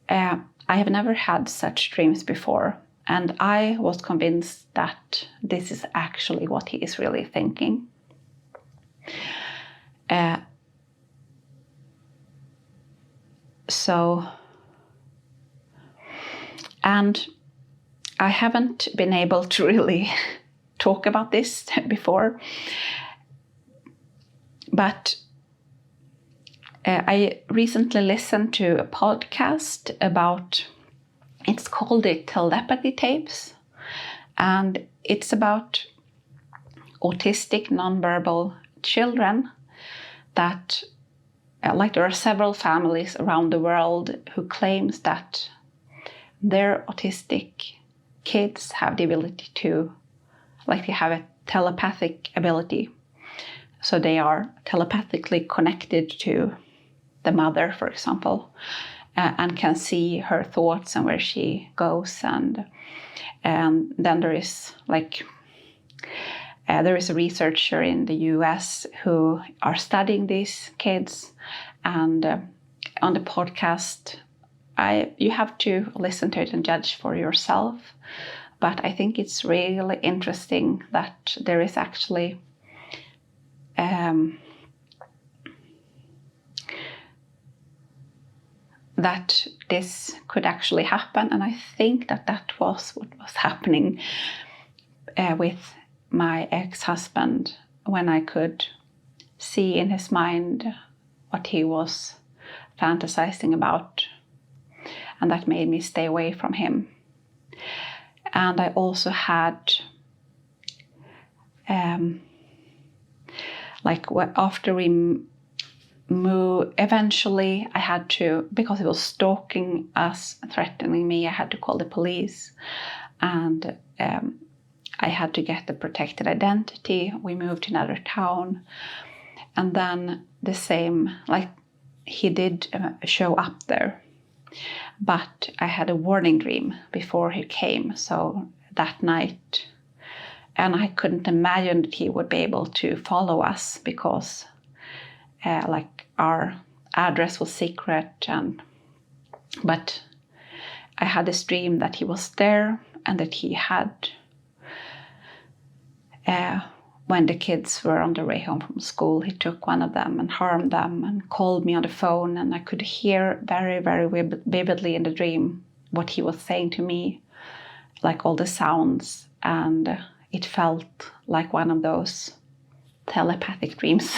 I have never had such dreams before. And I was convinced that this is actually what he is really thinking. And I haven't been able to really talk about this before, but I recently listened to a podcast it's called the Telepathy Tapes, and it's about autistic nonverbal children that, there are several families around the world who claims that their autistic kids have the ability to, they have a telepathic ability. So they are telepathically connected to the mother, for example, and can see her thoughts and where she goes. And then there is there is a researcher in the US who are studying these kids, and on the podcast, you have to listen to it and judge for yourself. But I think it's really interesting that there is actually that this could actually happen. And I think that was what was happening with my ex-husband, when I could see in his mind what he was fantasizing about. And that made me stay away from him. And I also had, after we moved, eventually I had to, because he was stalking us, threatening me, I had to call the police. And I had to get the protected identity. We moved to another town. And then the same, he did show up there. But I had a warning dream before he came, so that night. And I couldn't imagine that he would be able to follow us, because our address was secret. But I had this dream that he was there, and that he had, when the kids were on their way home from school, he took one of them and harmed them and called me on the phone. And I could hear very, very vividly in the dream what he was saying to me, all the sounds. And it felt like one of those telepathic dreams.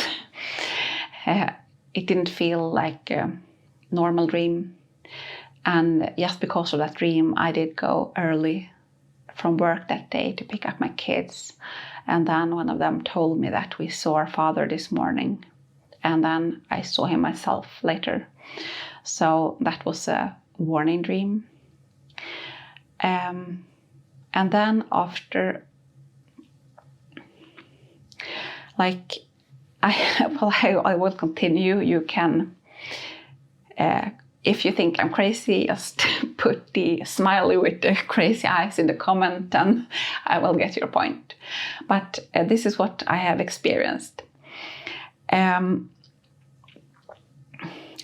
It didn't feel like a normal dream. And just because of that dream, I did go early from work that day to pick up my kids. And then one of them told me that we saw our father this morning. And then I saw him myself later. So that was a warning dream. And then after, I will continue. You can, if you think I'm crazy, just put the smiley with the crazy eyes in the comment, and I will get your point. But this is what I have experienced. And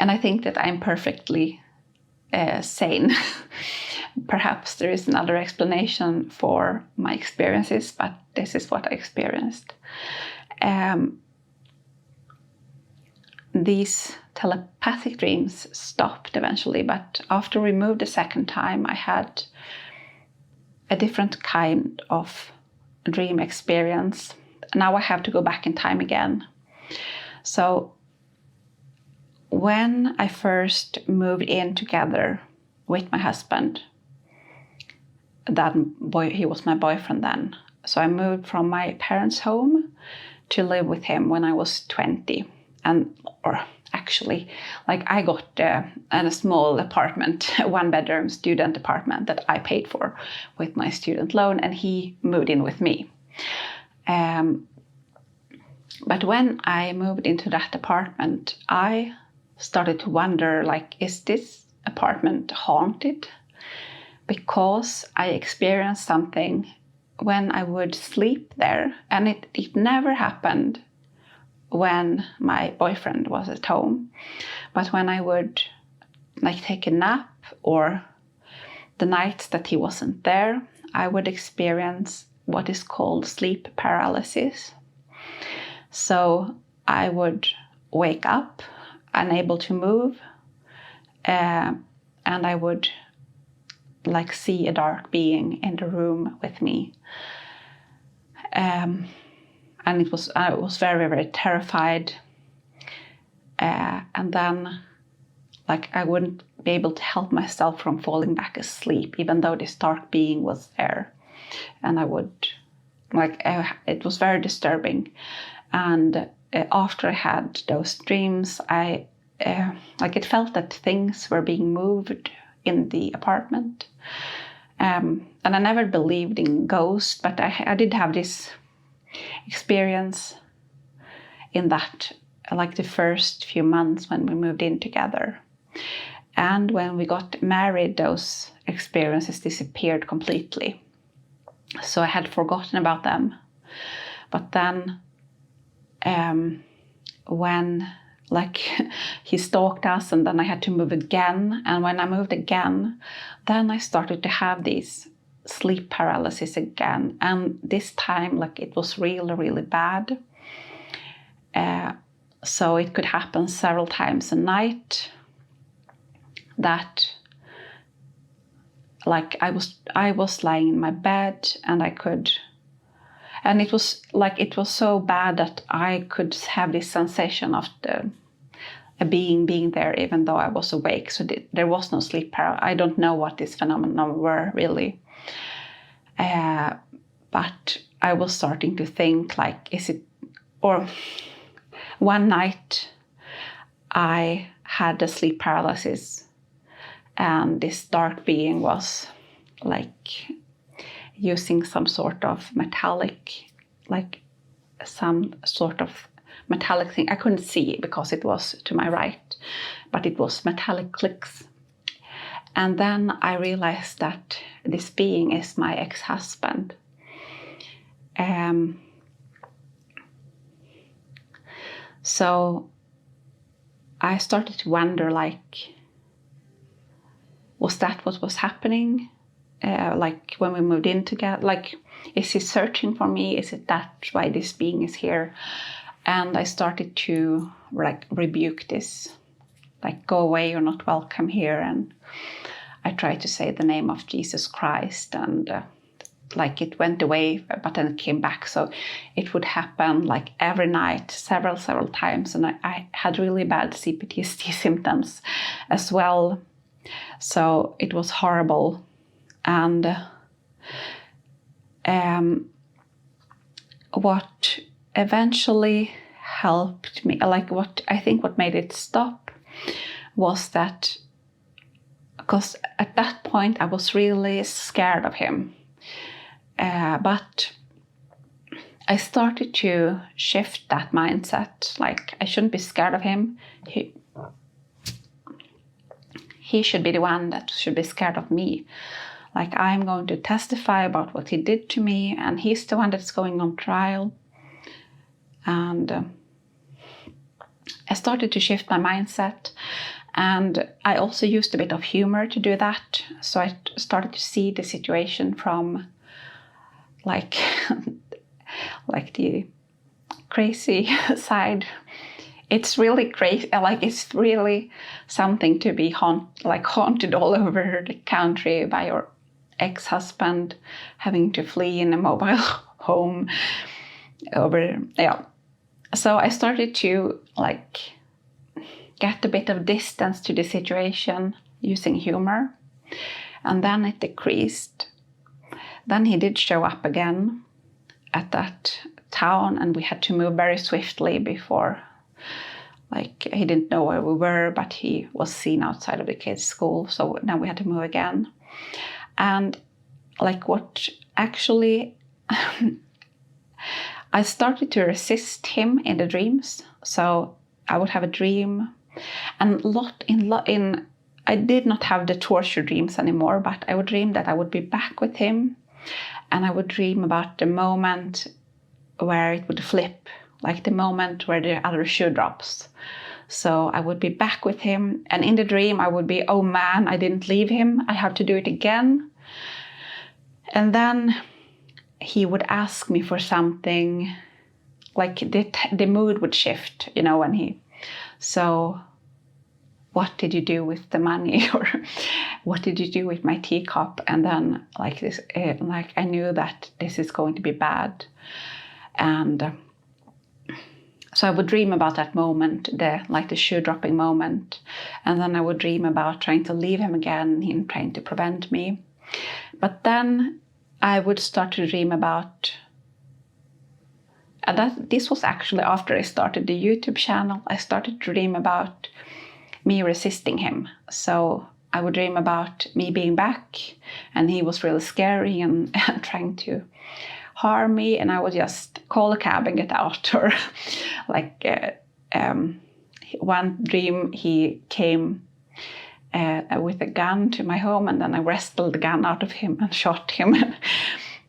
I think that I'm perfectly sane. Perhaps there is another explanation for my experiences, but this is what I experienced. These telepathic dreams stopped eventually, but after we moved the second time, I had a different kind of dream experience. Now I have to go back in time again. So when I first moved in together with my husband, he was my boyfriend then. So I moved from my parents' home to live with him when I was 20. I got a small apartment, 1-bedroom student apartment that I paid for with my student loan, and he moved in with me. But when I moved into that apartment, I started to wonder, is this apartment haunted? Because I experienced something when I would sleep there, and it never happened when my boyfriend was at home. But when I would take a nap, or the nights that he wasn't there, I would experience what is called sleep paralysis. So I would wake up unable to move, and I would see a dark being in the room with me. And I was very, very terrified. And then, I wouldn't be able to help myself from falling back asleep, even though this dark being was there. And I would, it was very disturbing. And after I had those dreams, it felt that things were being moved in the apartment. And I never believed in ghosts, but I did have this experience in that, the first few months when we moved in together. And when we got married, those experiences disappeared completely. So I had forgotten about them. But then when he stalked us, and then I had to move again. And when I moved again, then I started to have these sleep paralysis again. And this time, it was really, really bad. So it could happen several times a night. that like I was lying in my bed, and it was so bad that I could have this sensation of a being there even though I was awake. So there was no sleep paralysis. I don't know what this phenomenon were really. But I was starting to think like, or one night I had a sleep paralysis, and this dark being was like using some sort of metallic, like some sort of metallic thing. I couldn't see it because it was to my right, but it was metallic clicks. And then I realized that this being is my ex-husband. So I started to wonder, like, was that what was happening? Like when we moved in together, like, is he searching for me? Is it that why this being is here? And I started to like rebuke this, like, go away, you're not welcome here. And I tried to say the name of Jesus Christ, and like it went away, but then it came back. So it would happen like every night, several times. And I had really bad CPTSD symptoms as well. So it was horrible. And what eventually helped me, like what I think what made it stop, was that because at that point I was really scared of him. But I started to shift that mindset. Like, I shouldn't be scared of him. He should be the one that should be scared of me. Like, I'm going to testify about what he did to me, and he's the one that's going on trial. And I started to shift my mindset. And I also used a bit of humor to do that. So I started to see the situation from like the crazy side. It's really crazy. Like, it's really something to be haunted all over the country by your ex-husband, having to flee in a mobile home over. Yeah. So I started to like get a bit of distance to the situation using humor, and then it decreased. Then he did show up again at that town, and we had to move very swiftly before, like, he didn't know where we were, but he was seen outside of the kids' school. So now we had to move again. And like what actually, I started to resist him in the dreams. So I would have a dream, and I did not have the torture dreams anymore, but I would dream that I would be back with him. And I would dream about the moment where it would flip, like the moment where the other shoe drops. So I would be back with him. And in the dream, I would be, oh man, I didn't leave him. I have to do it again. And then he would ask me for something, like the mood would shift, when he, so what did you do with the money? Or what did you do with my teacup? And then like this, like I knew that this is going to be bad. And so I would dream about that moment, the shoe dropping moment. And then I would dream about trying to leave him again, him trying to prevent me. But then I would start to dream about, and this was actually after I started the YouTube channel. I started to dream about me resisting him. So I would dream about me being back, and he was really scary and trying to harm me, and I would just call a cab and get out. Or like one dream, he came with a gun to my home, and then I wrestled the gun out of him and shot him.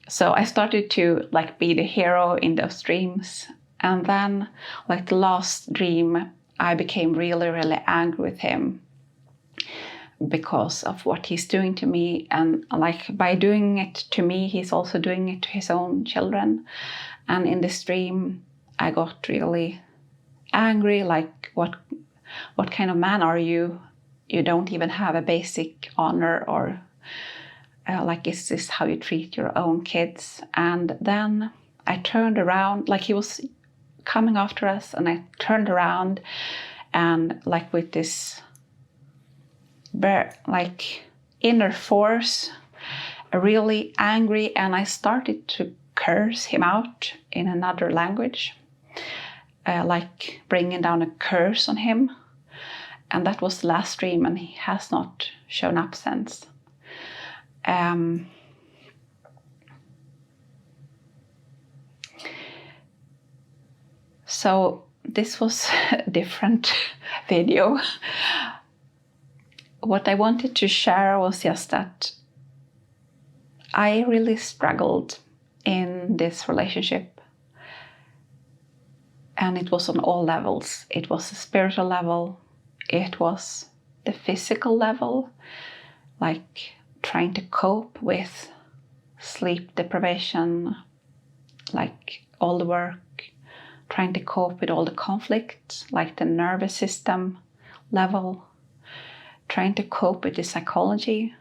So I started to like be the hero in those dreams. And then like the last dream, I became really, really angry with him because of what he's doing to me. And like by doing it to me, he's also doing it to his own children. And in this dream, I got really angry. Like, what kind of man are you? you don't even have a basic honor, or like, is this how you treat your own kids? And then I turned around, like he was coming after us, and I turned around, and like with this like inner force, really angry, and I started to curse him out in another language, like bringing down a curse on him. And that was the last stream, and he has not shown up since. So this was a different video. What I wanted to share was just that I really struggled in this relationship. And it was on all levels. It was the spiritual level. It was the physical level, like trying to cope with sleep deprivation, like all the work, trying to cope with all the conflicts, like the nervous system level, trying to cope with the psychology,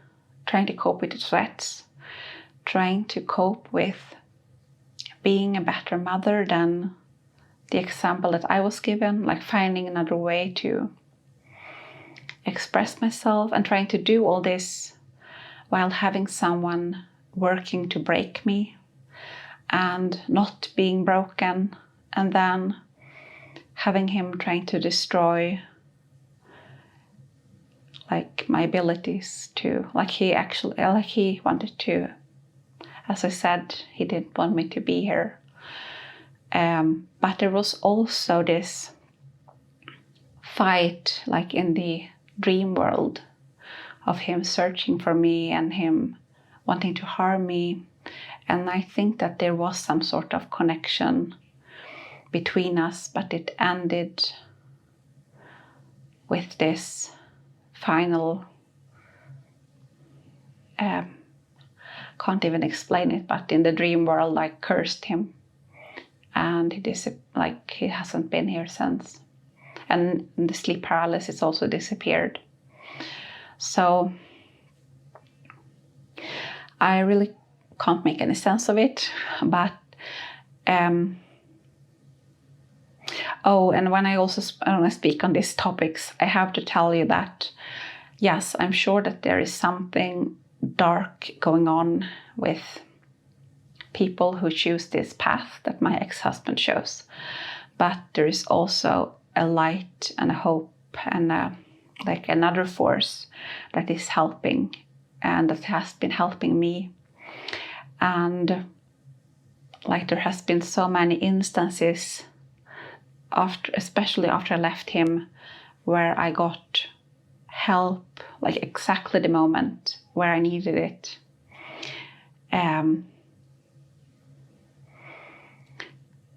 trying to cope with the threats, trying to cope with being a better mother than the example that I was given, like finding another way to express myself, and trying to do all this while having someone working to break me and not being broken, and then having him trying to destroy like my abilities to, like he wanted to, as I said, he didn't want me to be here. But there was also this fight, like in the dream world, of him searching for me and him wanting to harm me. And I think that there was some sort of connection between us, but it ended with this final, can't even explain it, but in the dream world, I cursed him, and he hasn't been here since. And the sleep paralysis also disappeared. So I really can't make any sense of it. But and when I speak on these topics, I have to tell you that yes, I'm sure that there is something dark going on with people who choose this path that my ex-husband chose. But there is also a light and a hope and like another force that is helping, and that has been helping me. And like there has been so many instances especially after I left him, where I got help like exactly the moment where I needed it.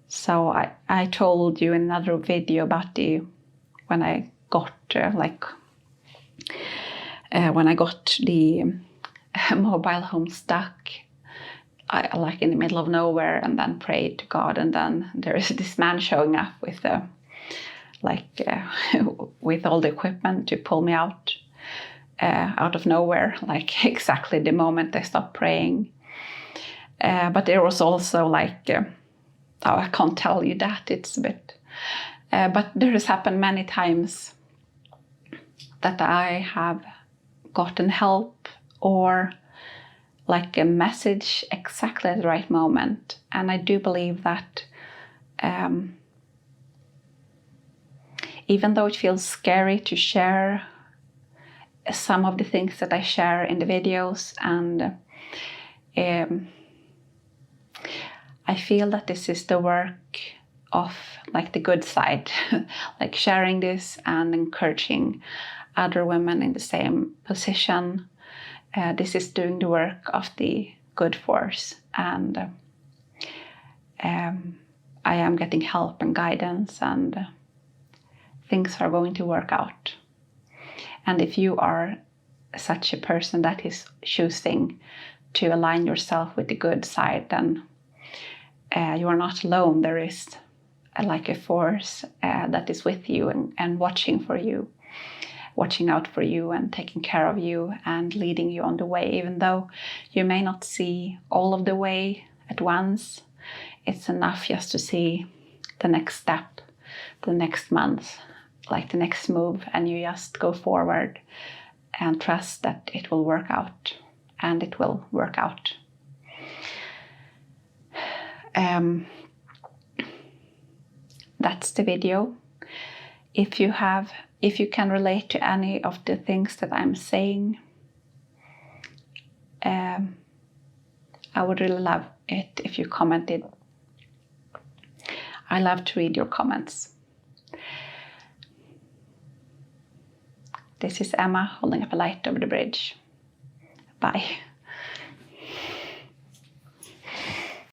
So I told you in another video about when I got the mobile home stuck, I like in the middle of nowhere, and then prayed to God, and then there is this man showing up with with all the equipment to pull me out of nowhere, like exactly the moment I stopped praying. But there was also I can't tell you that, it's a bit, but there has happened many times that I have gotten help or like a message exactly at the right moment. And I do believe that even though it feels scary to share some of the things that I share in the videos, and I feel that this is the work of like the good side, like sharing this and encouraging other women in the same position. This is doing the work of the good force, and I am getting help and guidance, and things are going to work out. And if you are such a person that is choosing to align yourself with the good side, then you are not alone. There is like a force that is with you and watching for you. watching out for you and taking care of you and leading you on the way. Even though you may not see all of the way at once, it's enough just to see the next step, the next month, like the next move, and you just go forward and trust that it will work out, and it will work out. That's the video. If you can relate to any of the things that I'm saying, I would really love it if you commented. I love to read your comments. This is Emma holding up a light over the bridge. Bye.